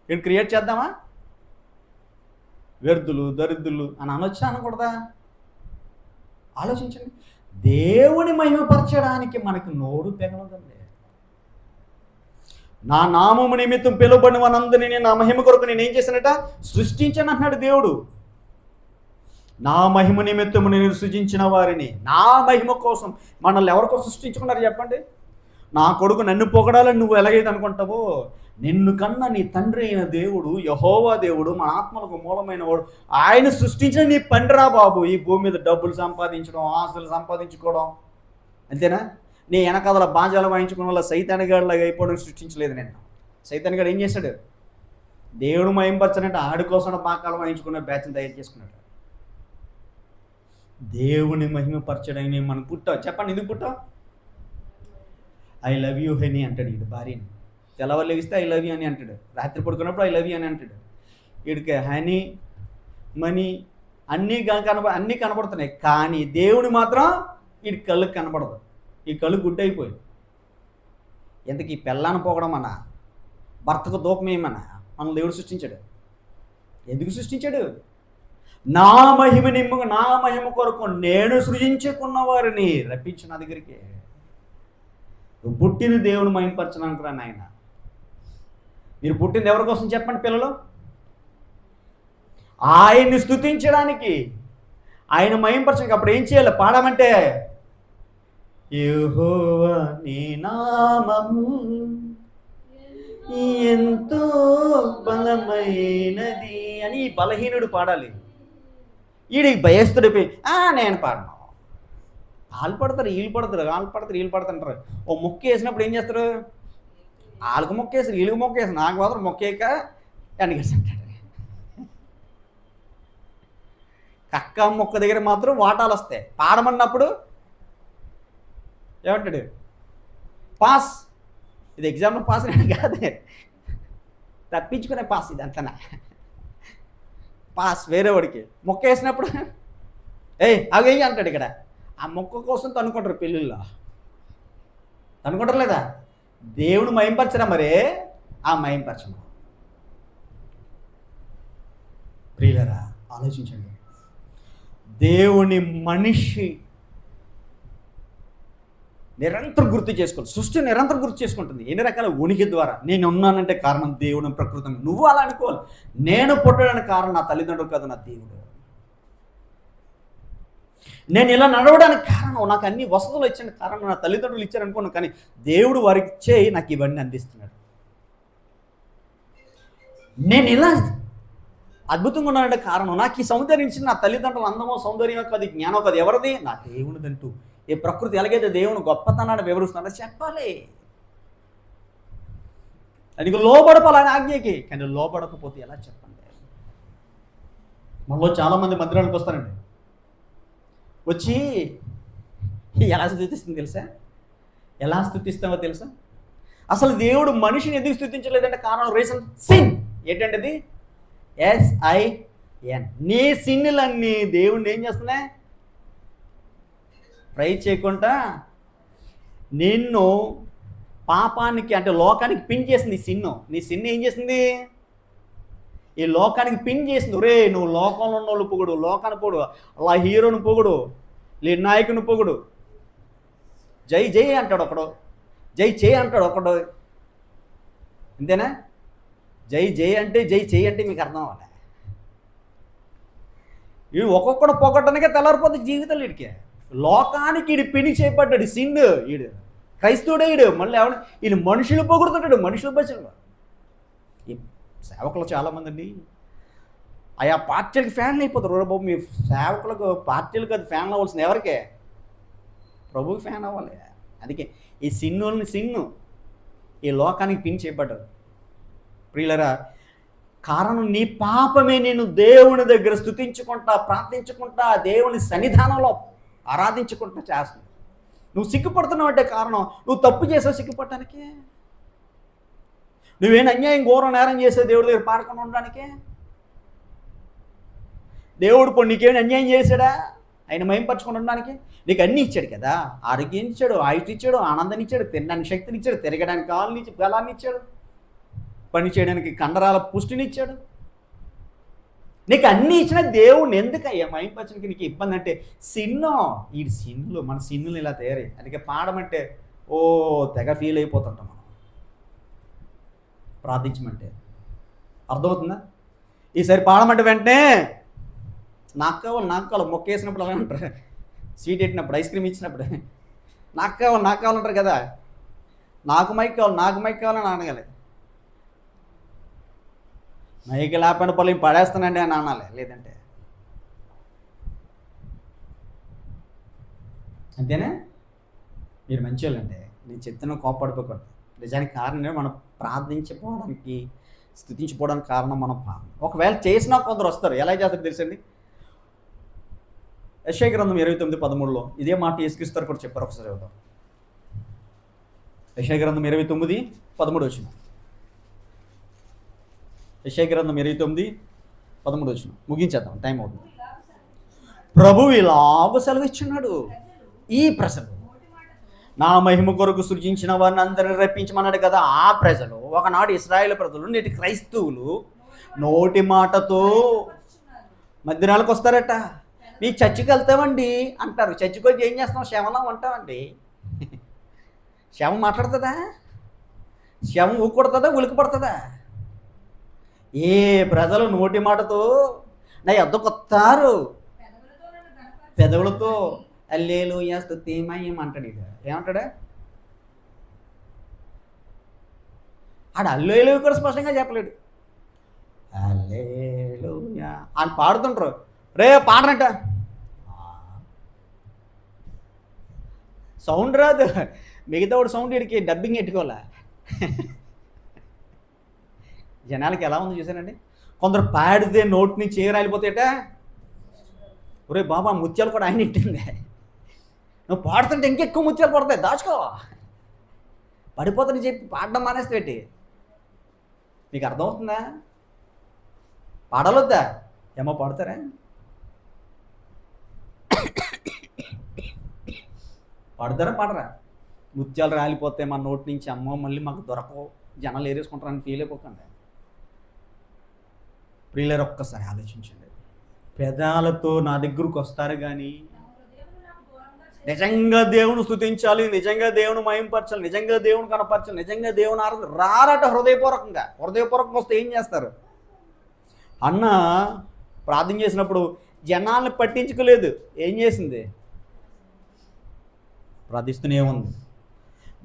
వీడు క్రియేట్ చేద్దామా? వ్యర్థులు, దరిద్రులు అని అనొచ్చా అనకూడదా? ఆలోచించండి. దేవుని మహిమపరచడానికి మనకు నోరు పెగలదండి. నా నామము నిమిత్తం పిలువబడిన వారందరినీ నా మహిమ కొరకు నేను ఏం చేశానట? సృష్టించాను అంటున్నాడు దేవుడు. నా మహిమ నిమిత్తము నేను సృజించిన వారిని, నా మహిమ కోసం. మనల్ని ఎవరికోసం సృష్టించుకున్నారు చెప్పండి? నా కొడుకు నన్ను పొగడాలని నువ్వు ఎలాగైతే అనుకుంటావో, నిన్ను కన్నా నీ తండ్రి అయిన దేవుడు, యెహోవా దేవుడు, మన ఆత్మలకు మూలమైన వాడు, ఆయన సృష్టించిన నీ పండిరా బాబు. ఈ భూమి మీద డబ్బులు సంపాదించడం, ఆస్తులు సంపాదించుకోవడం, అంతేనా? నీ వెనకాల బాజాలు వాయించుకోవడం వల్ల సైతానిగాడిలాగా అయిపోవడం సృష్టించలేదు నేను. సైతానిగాడు ఏం చేశాడు? దేవుడు మహింపరచనంటే ఆడి కోసం బాకాలు వాయించుకున్న బ్యాచ్ని తయారు చేసుకున్నాడు. దేవుని మహిమపరచడానికి మనం పుట్టావు. చెప్పండి, ఎందుకు పుట్టావు? ఐ లవ్ యూ హనీ అంటాడు వీడు భార్యని. తెల్లవారు లెగిస్తే ఐ లవ్ యూ అని అంటాడు, రాత్రి పడుకున్నప్పుడు ఐ లవ్ యూ అని అంటాడు. వీడికి హనీ, మనీ అన్నీ కనపడుతున్నాయి, కానీ దేవుని మాత్రం వీడి కళ్ళుకి కనపడదు. ఈ కళ్ళు గుడ్డైపోయి ఎంతకీ పెళ్ళాన్ని పోగడమన్నా, భర్తకు దూపమేమన్నా మనం దేవుడు సృష్టించాడు. ఎందుకు సృష్టించాడు? నా మహిమ కొరకు నేను సృజించుకున్న వారిని రప్పించిన దగ్గరికి. నువ్వు పుట్టిన దేవుని మహిమపరచడానికి రా నాయన. మీరు పుట్టింది ఎవరి కోసం చెప్పండి పిల్లలు? ఆయన్ని స్తుతించడానికి, ఆయన మహింపరచడానికి అప్పుడు ఏం చేయాలి? పాడమంటే యెహోవా నీ నామము ఎంతో బలమైనది అని ఈ బలహీనుడు పాడాలి. ఈడికి భయస్తుడిపోయి నేను పాడను. వాళ్ళు పడతారు, వీళ్ళు పడతారు, వాళ్ళు పడతారు, వీళ్ళు పడతారు. ఓ మొక్క వేసినప్పుడు ఏం చేస్తారు? వాళ్ళకు మొక్క వేసారు, వీళ్ళకి మొక్క వేసారు, నాకు మాత్రం మొక్కేక అంటాడు. కక్క మొక్క దగ్గర మాత్రం వాటాలు వస్తాయి. పాడమన్నప్పుడు ఏమంటాడు? పాస్. ఇది ఎగ్జామ్లో పాస్ అని కాదే, తప్పించుకునే పాస్ ఇది అంతనా. పాస్ వేరే వాడికి. మొక్క వేసినప్పుడు అవేయి అంటాడు. ఇక్కడ ఆ మొక్క కోసం తనుకుంటారు పెళ్ళిళ్ళలో. తనుకుంటారు లేదా? దేవుని మహింపరచరా మరే? ఆ మహింపరచము. ప్రియులరా, ఆలోచించండి. దేవుని మనిషి నిరంతరం గుర్తు చేసుకోవాలి. సృష్టి నిరంతరం గుర్తు చేసుకుంటుంది. ఎన్ని రకాల ఉనికి ద్వారా. నేను ఉన్నానంటే కారణం దేవుని ప్రకృతి. నువ్వు అలా అనుకోవాలి. నేను పుట్టడానికి కారణం నా తల్లిదండ్రులు కాదు, నా దేవుడు. నేను ఇలా నడవడానికి కారణం, నాకు అన్ని వసతులు ఇచ్చిన కారణం నా తల్లిదండ్రులు ఇచ్చారనుకోను, కానీ దేవుడు వారికి ఇచ్చే నాకు ఇవన్నీ అందిస్తున్నాడు. నేను ఇలా అద్భుతంగా ఉన్నానంటే కారణం నాకు ఈ సౌందర్యం ఇచ్చిన నా తల్లిదండ్రులు. అందమో సౌందర్యం కాదు, జ్ఞానం కాదు, ఎవరిది? నా దేవునిదంటూ. ఈ ప్రకృతి ఎలాగైతే దేవుని గొప్పతనాన్ని వివరిస్తున్నాడో చెప్పాలి. దానికి లోబడపాలి ఆయన ఆజ్ఞకి. కానీ లోబడకపోతే ఎలా చెప్పండి? మనలో చాలామంది మందిరానికి వస్తారండి. వచ్చి ఎలా స్తుతిస్తుంది తెలుసా? ఎలా స్తుతిస్తామో తెలుసా? అసలు దేవుడు మనిషిని ఎందుకు స్తుతించలేదంటే కారణం, రీజన్ సిన్. ఏంటంటే అది SIN. నీ సిన్నులన్నీ దేవుణ్ణి ఏం చేస్తున్నాయి? ట్రై చేయకుండా నిన్ను పాపానికి అంటే లోకానికి పిన్ చేసింది. నీ సిన్ను ఏం చేసింది? ఈ లోకానికి పిన్ చేసింది. ఒరే నువ్వు లోకంలో ఉన్న వాళ్ళు పొగుడు, లోకాన్ని పొగుడు, అలా హీరోని పొగుడు, లే నాయకుని పొగుడు, జై జై అంటాడు ఒకడు, జై చేయి అంటాడు ఒకడు. అంతేనా? జై జై అంటే జై చేయి అంటే మీకు అర్థం అవ్వాలి. వీడు ఒక్కొక్కడు పొగట్టడానికే తెల్లారిపోతుంది జీవితాలు. వీడికి లోకానికి వీడు పిని చేపడ్డాడు. సిన్. వీడు క్రైస్తవుడే. వీడు మళ్ళీ ఎవడు? వీళ్ళు మనుషులు పొగుడుతుంటాడు, మనుషులు బచ్చలు. ఈ సేవకులు చాలామంది అండి ఆయా పార్టీలకి ఫ్యాన్లు అయిపోతారు. బాబు మీ సేవకులకు పార్టీలకు అది ఫ్యాన్లు అవ్వాల్సింది ఎవరికే? ప్రభుకి ఫ్యాన్ అవ్వాలి. అందుకే ఈ సిన్ను ఈ లోకానికి పిన్ చేయబడ్డారు. ప్రియులరా, కారణం నీ పాపమే నేను దేవుని దగ్గర స్తుతించుకుంటా, ప్రార్థించుకుంటా, దేవుని సన్నిధానంలో ఆరాధించుకుంటా చేస్తుంది. నువ్వు సిగ్గుపడుతున్నావు అంటే కారణం నువ్వు తప్పు చేసావు సిగ్గుపడటానికే. నువ్వేం అన్యాయం ఘోరం నేరం చేసావు దేవుడి దగ్గర పాడకుండా ఉండడానికే. దేవుడు ఇప్పుడు నీకేమైనా అన్యాయం చేశాడా ఆయన మహింపరచుకొని ఉండడానికి? నీకు అన్నీ ఇచ్చాడు కదా. ఆరోగ్యం ఇచ్చాడు, ఆయుష్ ఇచ్చాడు, ఆనందాన్ని ఇచ్చాడు, తినడానికి శక్తిని ఇచ్చాడు, తిరగడానికి కాళ్ళని ఇచ్చి బలాన్ని ఇచ్చాడు, పని చేయడానికి కండరాల పుష్టిని ఇచ్చాడు. నీకు అన్నీ ఇచ్చిన దేవుడిని ఎందుకయ్యా మహింపరచడానికి నీకు ఇబ్బంది అంటే? ఈ సిన్నులు మన సిన్నులు ఇలా తయారయ్యాయి. అందుకే పాడమంటే తెగ ఫీల్ అయిపోతుంటాం మనం. ప్రార్థించమంటే అర్థమవుతుందా? ఈసారి పాడమంటే వెంటనే నాకు కావాలి మొక్క వేసినప్పుడు అలా అంటారు. స్వీట్ పెట్టినప్పుడు, ఐస్ క్రీమ్ ఇచ్చినప్పుడు నాకు కావాలంటారు కదా. నాకు మైక్ కావాలని అనగాలి. మైక్ లేకపోయిన పొలం పడేస్తానండి అని అనాలి. లేదంటే అంతేనా? మీరు మంచివాళ్ళండి, నేను చెప్తున్నా కోపడిపోకూడదు. నిజానికి కారణం మనం ప్రార్థించిపోవడానికి, స్తుతించిపోవడానికి కారణం మనం పాపం. ఒకవేళ చేసినా కొందరు వస్తారు. ఎలా చేస్తారు తెలుసండి? యెషయా గ్రంథం 29:13లో ఇదే మాట యేసుక్రీస్తు కూడా చెప్పారు. ఒకసారి చదువుదాం. యెషయా గ్రంథం 29:13 వచ్చిన. యెషయా గ్రంథం 29:13 వచ్చిన. ముగించేద్దాం, టైం అవుతుంది. ప్రభువు ఇలాగ సెలవు ఇచ్చున్నాడు. ఈ ప్రజలు నా మహిమ కొరకు సృజించిన వారిని అందరిని రప్పించమన్నాడు కదా. ఆ ప్రజలు, ఒకనాడు ఇశ్రాయేలు ప్రజలు, నేటి క్రైస్తవులు నోటి మాటతో మధ్యాహ్నాలకు వస్తారట. మీ చర్చికి వెళ్తామండి అంటారు. చర్చికి వచ్చి ఏం చేస్తాం? శవంలా ఉంటామండి. శవం మాట్లాడుతుందా? శవం ఊకొడుతుందా? ఉలికి పడుతుందా? ఏ ప్రజలు నోటి మాటతో నా యొద్దకు వస్తారు పెదవులతో హల్లెలూయా స్తుతి మహిమ అంటాడు. ఇక ఏమంటాడా ఆడు హల్లెలూయా కూడా స్పష్టంగా చెప్పలేడు. హల్లెలూయా అని పాడుతుంటారు. రే పాడనట సౌండ్ రాదు, మిగతా వాడు సౌండ్ ఇడికి డబ్బింగ్ ఎట్టుకోవాలా. జనాలకి ఎలా ఉంది చూసానండి, కొందరు పాడితే నోటి నుంచి ఏ రాలిపోతాయట. ఒరే బాబా ముత్యాలు కూడా ఆయన ఇట్టింది, నువ్వు పాడుతుంటే ఇంకెక్కువ ముత్యాలు పడతాయి, దాచుకో, పడిపోతాని చెప్పి పాడడం మానేస్తే పెట్టి. మీకు అర్థమవుతుందా? పాడాలొద్దా? ఏమో పాడతారా? పాడతారా పాడరా? ముత్యాలు రాలిపోతే మన నోటి నుంచి, అమ్మో మళ్ళీ మాకు దొరకవు, జనాలు ఏరేసుకుంటారని ఫీల్ అయిపోకండి. ప్రియులారా ఒక్కసారి ఆలోచించండి. పెదాలతో నా దగ్గరకు వస్తారు కానీ నిజంగా దేవుని స్తుతించాలి, నిజంగా దేవుని మహింపరచాలి, నిజంగా దేవుని కనపరచాలి, నిజంగా దేవుని ఆరాధన రారట. హృదయపూర్వకంగా వస్తే ఏం చేస్తారు? అన్న ప్రార్థన చేసినప్పుడు జనాల్ని పట్టించుకోలేదు, ఏం చేసింది? ప్రార్థిస్తూనే ఉంది.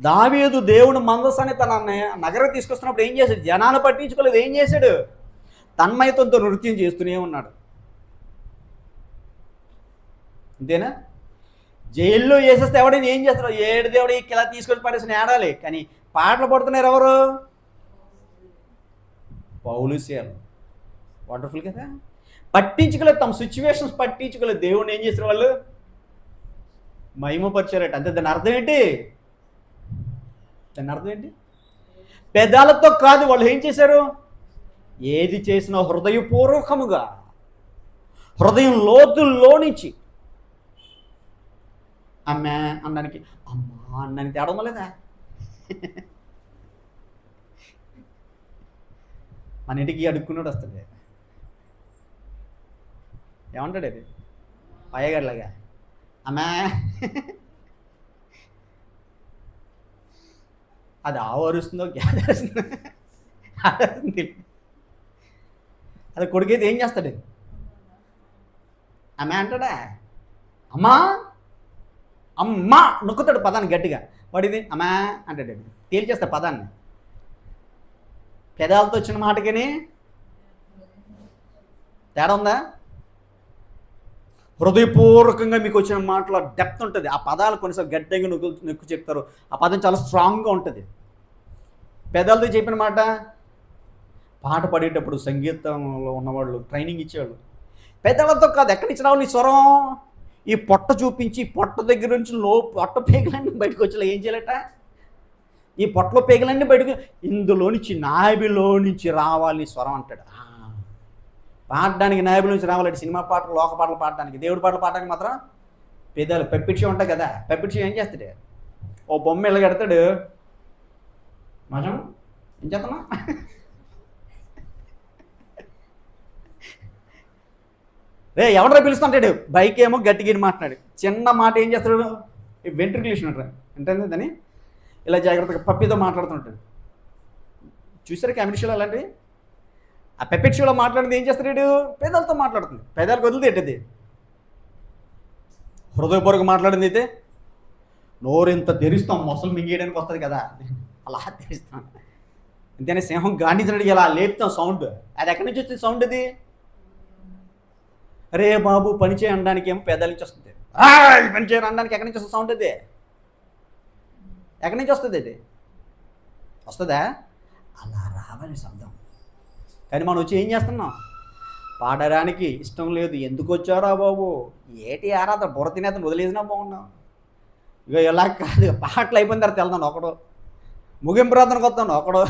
దావీదు దేవుని మందసాన్ని తన నగరం తీసుకొస్తున్నప్పుడు ఏం చేశాడు? జనాన్ని పట్టించుకోలేదు, ఏం చేశాడు? తన్మయతంతో నృత్యం చేస్తూనే ఉన్నాడు. అంతేనా? జైల్లో వేసేస్తే ఎవడైనా ఏం చేస్తాడు? ఏడు దేవుడు ఇలా తీసుకొని పడేసిన ఏడాలి. కానీ పాటలు పడుతున్నారు ఎవరు? పౌలు శీలలు. వండర్ఫుల్ కదా. పట్టించుకోలేదు, తమ సిచ్యువేషన్స్ పట్టించుకోలేదు. దేవుడిని ఏం చేసిన వాళ్ళు? మహిమపరిచారట. అంతే. దాని అర్థం ఏంటి? పెదాలతో కాదు, వాళ్ళు ఏం చేశారు? ఏది చేసినా హృదయపూర్వకముగా, హృదయం లోతుల్లో నుంచి. అమ్మా అనడానికి అమ్మా అనడానికి తేడా లేదా? మన ఇంటికి అడుక్కున్నాడు వస్తుంది, ఏమంటాడు? అది అయ్యగారిలాగా అమ్మా. అది ఆవరుస్తుందో గ్యాదరుస్తుందో అది కొడుకైతే ఏం చేస్తాడు? అమ్మా అంటాడా? అమ్మా అమ్మా నొక్కుతాడు పదాన్ని గట్టిగా. వాడిది అమ్మా అంటాడు, తేల్చేస్తాడు పదాన్ని. పెదాలతో వచ్చిన మాటకని తేడా ఉందా? హృదయపూర్వకంగా మీకు వచ్చిన మాటలో డెప్త్ ఉంటుంది. ఆ పదాలు కొన్నిసార్లు గట్టిగా నొక్కు చెప్తారు, ఆ పదం చాలా స్ట్రాంగ్గా ఉంటుంది. పెదాలతో చెప్పిన మాట, పాట పాడేటప్పుడు సంగీతంలో ఉన్నవాళ్ళు ట్రైనింగ్ ఇచ్చేవాళ్ళు పెదాలతో కాదు, ఎక్కడి నుంచి రావాలి స్వరం? ఈ పొట్ట చూపించి పొట్ట దగ్గర నుంచి పొట్ట పేగలన్నీ బయటకు వచ్చేలా ఏం చేయాలట? ఈ పొట్టలో పేగలన్నీ బయటకు, ఇందులో నుంచి నాభిలో నుంచి రావాలి స్వరం అంటాడు. పాడడానికి నాభిలో నుంచి రావాలంటే సినిమా పాటలు, లోక పాటలు పాడడానికి, దేవుడి పాటలు పాడడానికి మాత్రం పెదాలు. పెప్పిడ్షో ఉంటాయి కదా, పెప్పిడ్షో ఏం చేస్తాడు? ఓ బొమ్మ ఇలా కడతాడు, మజం ఏం చేస్తున్నా రే ఎవడరా పిలుస్తుంటాడు? బైక్ ఏమో గట్టిగిని మాట్లాడు, చిన్న మాట ఏం చేస్తాడు? వెంట్రిక్యులేషన్ అంటారు, ఏంటంటే దాన్ని ఇలా జాగ్రత్తగా పప్పితో మాట్లాడుతుంటాడు. చూసారు కెమెరా షోలో అలాంటివి? ఆ పెప్పెట్ షోలో మాట్లాడింది ఏం చేస్తాడు? పేదలతో మాట్లాడుతుంది. పేదలకు వదిలితే ఏంటది? హృదయపూర్వక మాట్లాడింది అయితే నోరింత తెరుస్తాం, మొసలు మింగేయడానికి వస్తుంది కదా, అలా తెరుస్తాం. అంతేనే సింహం గాంధించడానికి ఇలా లేపుతాం సౌండ్. అది ఎక్కడి నుంచి వచ్చింది సౌండ్? అది అరే బాబు పని చేయడానికి ఏమో పెదాల నుంచి వస్తుంది. పని చేయని అనడానికి ఎక్కడి నుంచి వస్తుంది సౌండ్? అది ఎక్కడి నుంచి వస్తుంది? అది వస్తుందా? అలా రావాలి శబ్దం. కానీ మనం వచ్చి ఏం చేస్తున్నాం? పాడడానికి ఇష్టం లేదు. ఎందుకు వచ్చారా బాబు? ఏటి ఆరాధన బుర్ర తినేతను వదిలేసినా బాగున్నాం. ఇక ఎలా కాదు, పాటలు అయిపోయిన తర్వాత వెళ్తాను ఒకడు, ముగింపు ప్రార్థనకు వస్తాను ఒకడు,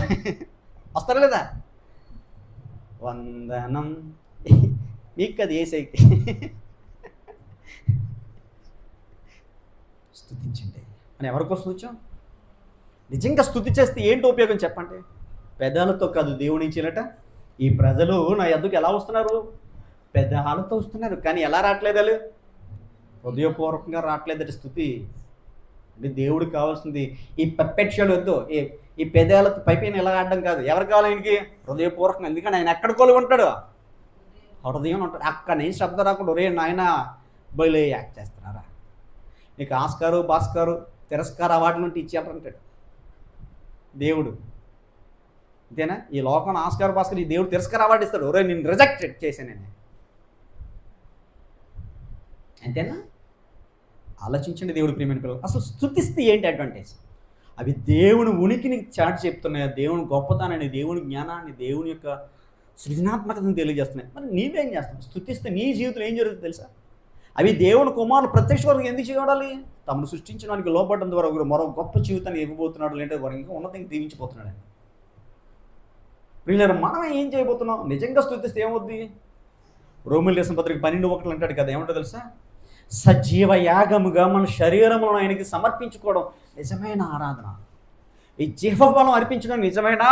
వస్తారా లేదా? వందనం మీకు అది ఏసైకి స్తుతించండి అని ఎవరికోసం వచ్చాం? నిజంగా స్తుతి చేస్తే ఏంటి ఉపయోగం చెప్పండి? పెదాలతో కాదు దేవుని ఇచ్చినట. ఈ ప్రజలు నా ఎద్దుకు ఎలా వస్తున్నారు? పెదాలతో వస్తున్నారు, కానీ ఎలా రావట్లేదు? వాళ్ళు హృదయపూర్వకంగా రావట్లేదట స్తుతి. అంటే దేవుడికి కావాల్సింది ఈ పెప్పెట్ షోలు వద్దు, ఈ పెదాలతో పైపైన ఎలా ఆడడం కాదు. ఎవరు కావాలి ఆయనకి? హృదయపూర్వకంగా. ఎందుకని ఆయన ఎక్కడ కొలువు ఉంటాడు? హృదయం ఉంటుంది. అక్కడ నేను శబ్దం రాకుండా ఒరే నాయన బయలు యాక్ట్ చేస్తున్నారా, నీకు ఆస్కారు భాస్కారు తిరస్కార అవార్డులు ఉంటే ఇచ్చేటంటాడు దేవుడు. అంతేనా? ఈ లోకం ఆస్కారు భాస్కర్ ఈ దేవుడు తిరస్కార అవార్డు ఇస్తాడు, ఒరే నేను రిజెక్టెడ్ చేశానని. అంతేనా? ఆలోచించండి దేవుడు ప్రియమైన పిల్లలు. అసలు స్తుతిస్తే ఏంటి అడ్వాంటేజ్? అవి దేవుని ఉనికిని చాటి చెప్తున్నాయి, దేవుని గొప్పతనాన్ని, దేవుని జ్ఞానాన్ని, దేవుని యొక్క సృజనాత్మకతను తెలియజేస్తున్నాయి. మరి నీవేం చేస్తావు? స్తుతిస్తే నీ జీవితంలో ఏం జరుగుతుంది తెలుసా? అవి దేవుని కుమారులు ప్రత్యక్ష వరకు ఎందుకు చేయడాలి? తమను సృష్టించడానికి లోపడడం ద్వారా మరో గొప్ప జీవితాన్ని ఇవ్వబోతున్నాడు, లేదంటే వారు ఇంకా ఉన్నతంగా దీవించిపోతున్నాడు అని. వీళ్ళని మనం ఏం చేయబోతున్నాం? నిజంగా స్తుతిస్తే ఏమవుద్ది? రోమిల దేశం పత్రిక 12:1 అంటాడు కదా, ఏమంటో తెలుసా? సజీవ యాగముగా మన శరీరములను ఆయనకి సమర్పించుకోవడం నిజమైన ఆరాధన. ఈ జీవబలం అర్పించడం నిజమైన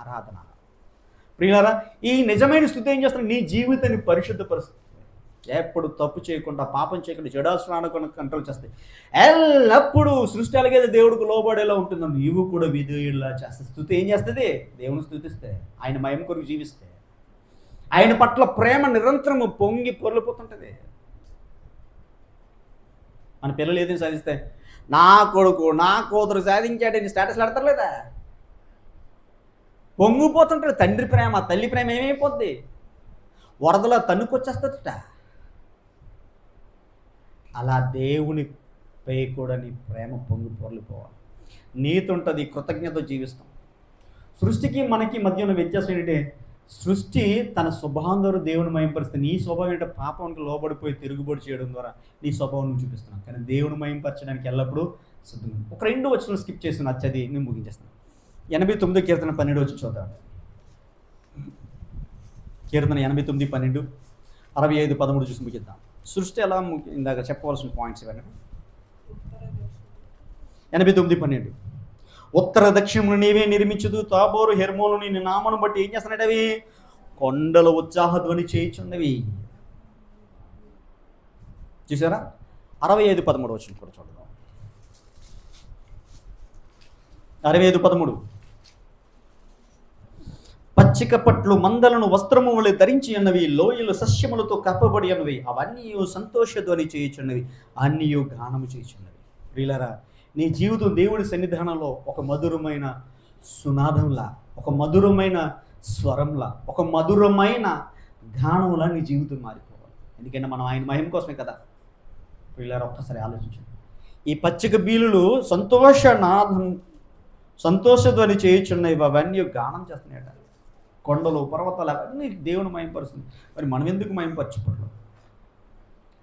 ఆరాధన. ప్రియులారా, ఈ నిజమైన స్థుతి ఏం చేస్తుంది? నీ జీవితాన్ని పరిశుద్ధపరుస్తుంది. ఎప్పుడు తప్పు చేయకుండా, పాపం చేయకుండా, జడాస్నానకుండా కంట్రోల్ చేస్తాయి. ఎల్లప్పుడూ సృష్టి అలాగే దేవుడికి లోబడేలా ఉంటుందో నీవు కూడా విధేయుల్లా చేస్తాయి. స్థుతి ఏం చేస్తుంది? దేవుని స్థుతిస్తే, ఆయన మహిమ కొరకు జీవిస్తే, ఆయన పట్ల ప్రేమ నిరంతరము పొంగి పొర్లిపోతుంటుంది. మన పిల్లలు ఏదైనా సాధిస్తే నా కొడుకు నా కూతురు సాధించాడని స్టేటస్లు పెడతారు లేదా? పొంగిపోతుంటారు. తండ్రి ప్రేమ తల్లి ప్రేమ ఏమైపోద్ది? వరదలో తన్నుకొచ్చేస్తుందట. అలా దేవునిపై కూడా నీ ప్రేమ పొంగి పొర్లిపోవాలి. నీతి ఉంటుంది, కృతజ్ఞత జీవిస్తాం. సృష్టికి మనకి మధ్య ఉన్న వ్యత్యాసం ఏంటంటే, సృష్టి తన స్వభావం ద్వారా దేవుని మహింపరిస్తే, నీ స్వభావం ఏంటంటే పాపానికి లోబడిపోయి తిరుగుబడి చేయడం ద్వారా నీ స్వభావం నువ్వు చూపిస్తున్నావు. కానీ దేవుని మహింపరచడానికి ఎల్లప్పుడూ సిద్ధంగా. ఒక 2 వచనాలు స్కిప్ చేస్తున్నా, అది నేను ముగించేస్తాను. 89 కీర్తన 12 వచ్చి చూద్దాం. కీర్తన 89:12, 65:13 చూసి ముగిద్దాం. సృష్టి ఎలా ఇందాక చెప్పవలసిన పాయింట్స్ ఇవన్నీ. 89:12 ఉత్తర దక్షిణమును నీవే నిర్మించదు, తాబోరు హెర్మోలు నీ నామను బట్టి ఏం చేస్తున్నాడు? అవి కొండల ఉత్సాహధ్వని చేయుచున్నవి. చూసారా? 65:13 వచ్చింది కూడా చూడదాం. 65:13 పచ్చిక పట్లు మందలను వస్త్రము వలె ధరించి ఉన్నవి, లోయలు సస్యములతో కప్పబడి ఉన్నవి, అవన్నీ సంతోషధ్వని చేయుచున్నవి, అన్నీ గానము చేయుచున్నవి. ప్రియులారా, నీ జీవితం దేవుడి సన్నిధానంలో ఒక మధురమైన సునాదంలా, ఒక మధురమైన స్వరంలా, ఒక మధురమైన గానంలా నీ జీవితం మారిపోవాలి. ఎందుకంటే మనం ఆయన మహిమ కోసమే కదా. ప్రియులారా, ఒక్కసారి ఆలోచించండి. ఈ పచ్చిక బీలులు సంతోషధ్వని చేయుచున్నవి, అవన్నీ గానం చేస్తున్నాయట. కొండలు పర్వతాలు అవన్నీ దేవుని మహిమపరుస్తుంది. మరి మనం ఎందుకు మహిమపరచకూడదు?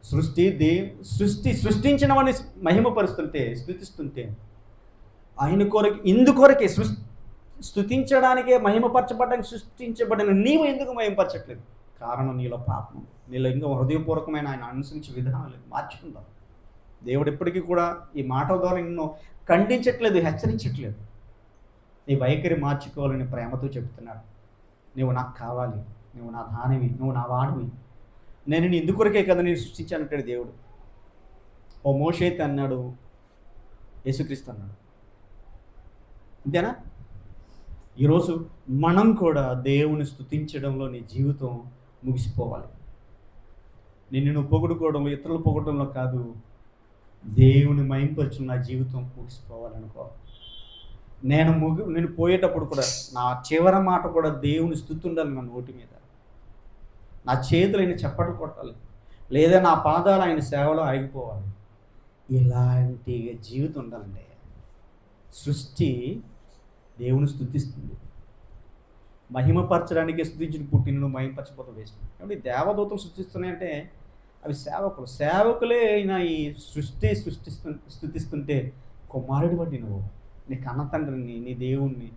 సృష్టించిన వాడిని మహిమపరుస్తుంటే, స్తుతిస్తుంటే, ఆయన కొరకు ఇందుకొరకే స్తుతించడానికే మహిమపరచబడడానికి సృష్టించబడిన నీవు ఎందుకు మహిమపరచట్లేదు? కారణం నీలో పాపం, నీలో ఇంకా హృదయపూర్వకమైన ఆయన అనుసరించే విధానాలు మార్చుకుందాం. దేవుడు ఎప్పటికీ కూడా ఈ మాటల ద్వారా నిన్ను ఖండించట్లేదు, హెచ్చరించట్లేదు. నీ వైఖరి మార్చుకోవాలని ప్రేమతో చెబుతున్నాడు. నువ్వు నాకు కావాలి, నువ్వు నా దానివి, నువ్వు నా వాడివి, నేను నీ ఇందుకొరకే కదా నేను సృష్టించానంటాడు దేవుడు. ఓ మోషే అయితే అన్నాడు, యేసుక్రీస్తు అన్నాడు. అంతేనా? ఈరోజు మనం కూడా దేవుని స్తుతించడంలో నీ జీవితం ముగిసిపోవాలి. నిన్ను నువ్వు పొగుడుకోవడంలో, ఇతరులు పొగడంలో కాదు, దేవుని మహింపరచు నా జీవితం ముగిసిపోవాలనుకో. నేను పోయేటప్పుడు కూడా నా చివరి మాట కూడా దేవుని స్తుతి ఉండాలి నా నోటి మీద. నా చేతులు ఆయన చప్పట్లు కొట్టాలి, లేదా నా పాదాలు ఆయన సేవలో ఆగిపోవాలి. ఇలాంటి జీవితం ఉండాలండి. సృష్టి దేవుని స్తుతిస్తుంది. మహిమపరచడానికి స్తుతించిన పుట్టిన నువ్వు మహిమపరచకపోతే వేస్ట్. కాబట్టి దేవదూతలు సృష్టిస్తున్నాయంటే అవి సేవకులే అయినా ఈ స్తుతిస్తుంటే కుమారుడి బట్టి నువ్వు నీ కన్న తండ్రిని, నీ దేవుణ్ణి,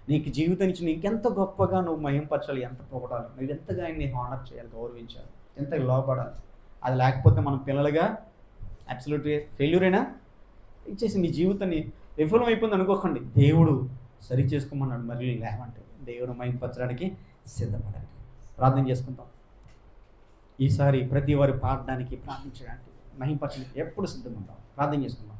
నీకు జీవితం ఇచ్చి నీకెంత గొప్పగా నువ్వు మహింపరచాలి, ఎంత పొగడాలి, నువ్వు ఎంతగా ఆయన్ని హానర్ చేయాలి, గౌరవించాలి, ఎంతగా లోపడాలి. అది లేకపోతే మనం పిల్లలుగా అబ్సల్యూట్గా ఫెయిల్యూర్ అయినా ఇచ్చేసి నీ జీవితాన్ని విఫలం అయిపోయింది అనుకోకండి. దేవుడు సరి చేసుకోమన్నాడు, మళ్ళీ లేవంటే దేవుడు మహింపరచడానికి సిద్ధపడండి. ప్రార్థన చేసుకుంటాం. ఈసారి ప్రతి వారి పాడడానికి, ప్రార్థించడానికి, మహింపరచడానికి ఎప్పుడు సిద్ధంగా ఉంటాం. ప్రార్థన చేసుకుందాం.